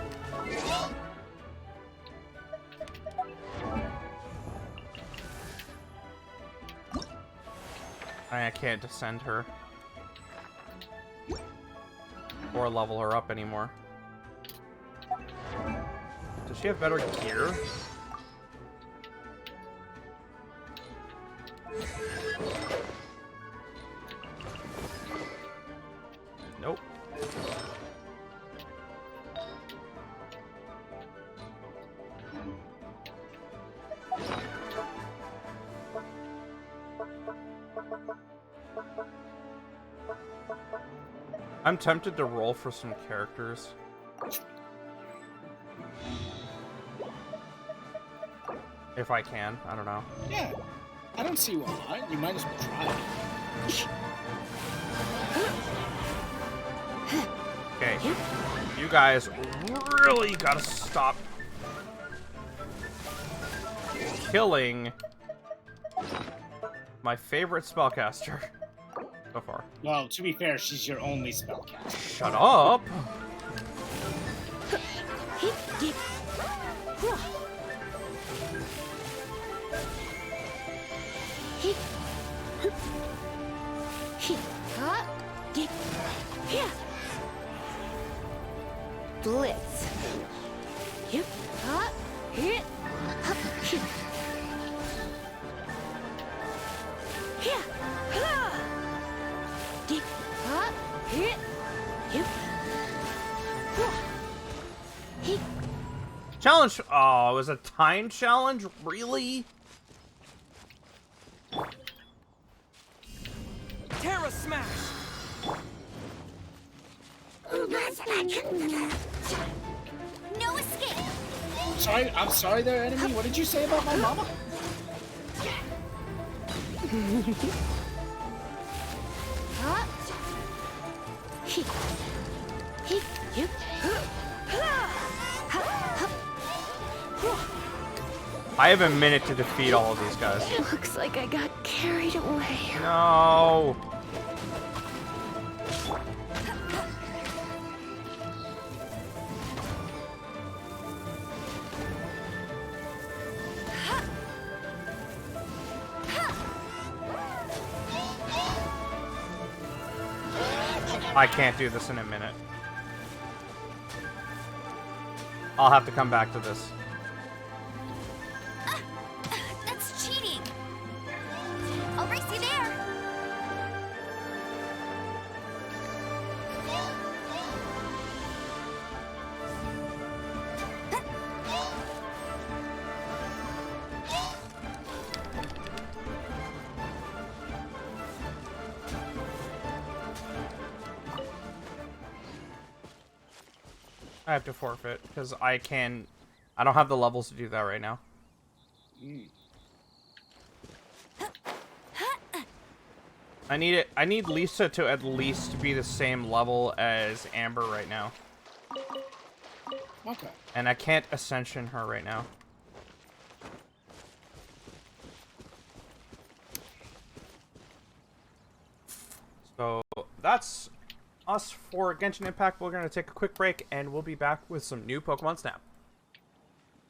I can't descend her. Or level her up anymore. Does she have better gear? Nope. I'm tempted to roll for some characters. If I can, I don't know. Yeah, I don't see why not. You might as well try. Okay, you guys really gotta stop killing my favorite spellcaster so far. Well, to be fair, she's your only spellcaster. Shut up! Blitz. Challenge! Oh, it was a time challenge? Really? Terra Smash! No escape. I'm sorry there, enemy. What did you say about my mama? I have a minute to defeat all of these guys. It looks like I got carried away. No! I can't do this in a minute. I'll have to come back to this. That's cheating. I'll race you there. I have to forfeit because I don't have the levels to do that right now. I need Lisa to at least be the same level as Amber right now. Okay. And I can't ascension her right now. So that's us for Genshin Impact. We're going to take a quick break and we'll be back with some new Pokemon Snap.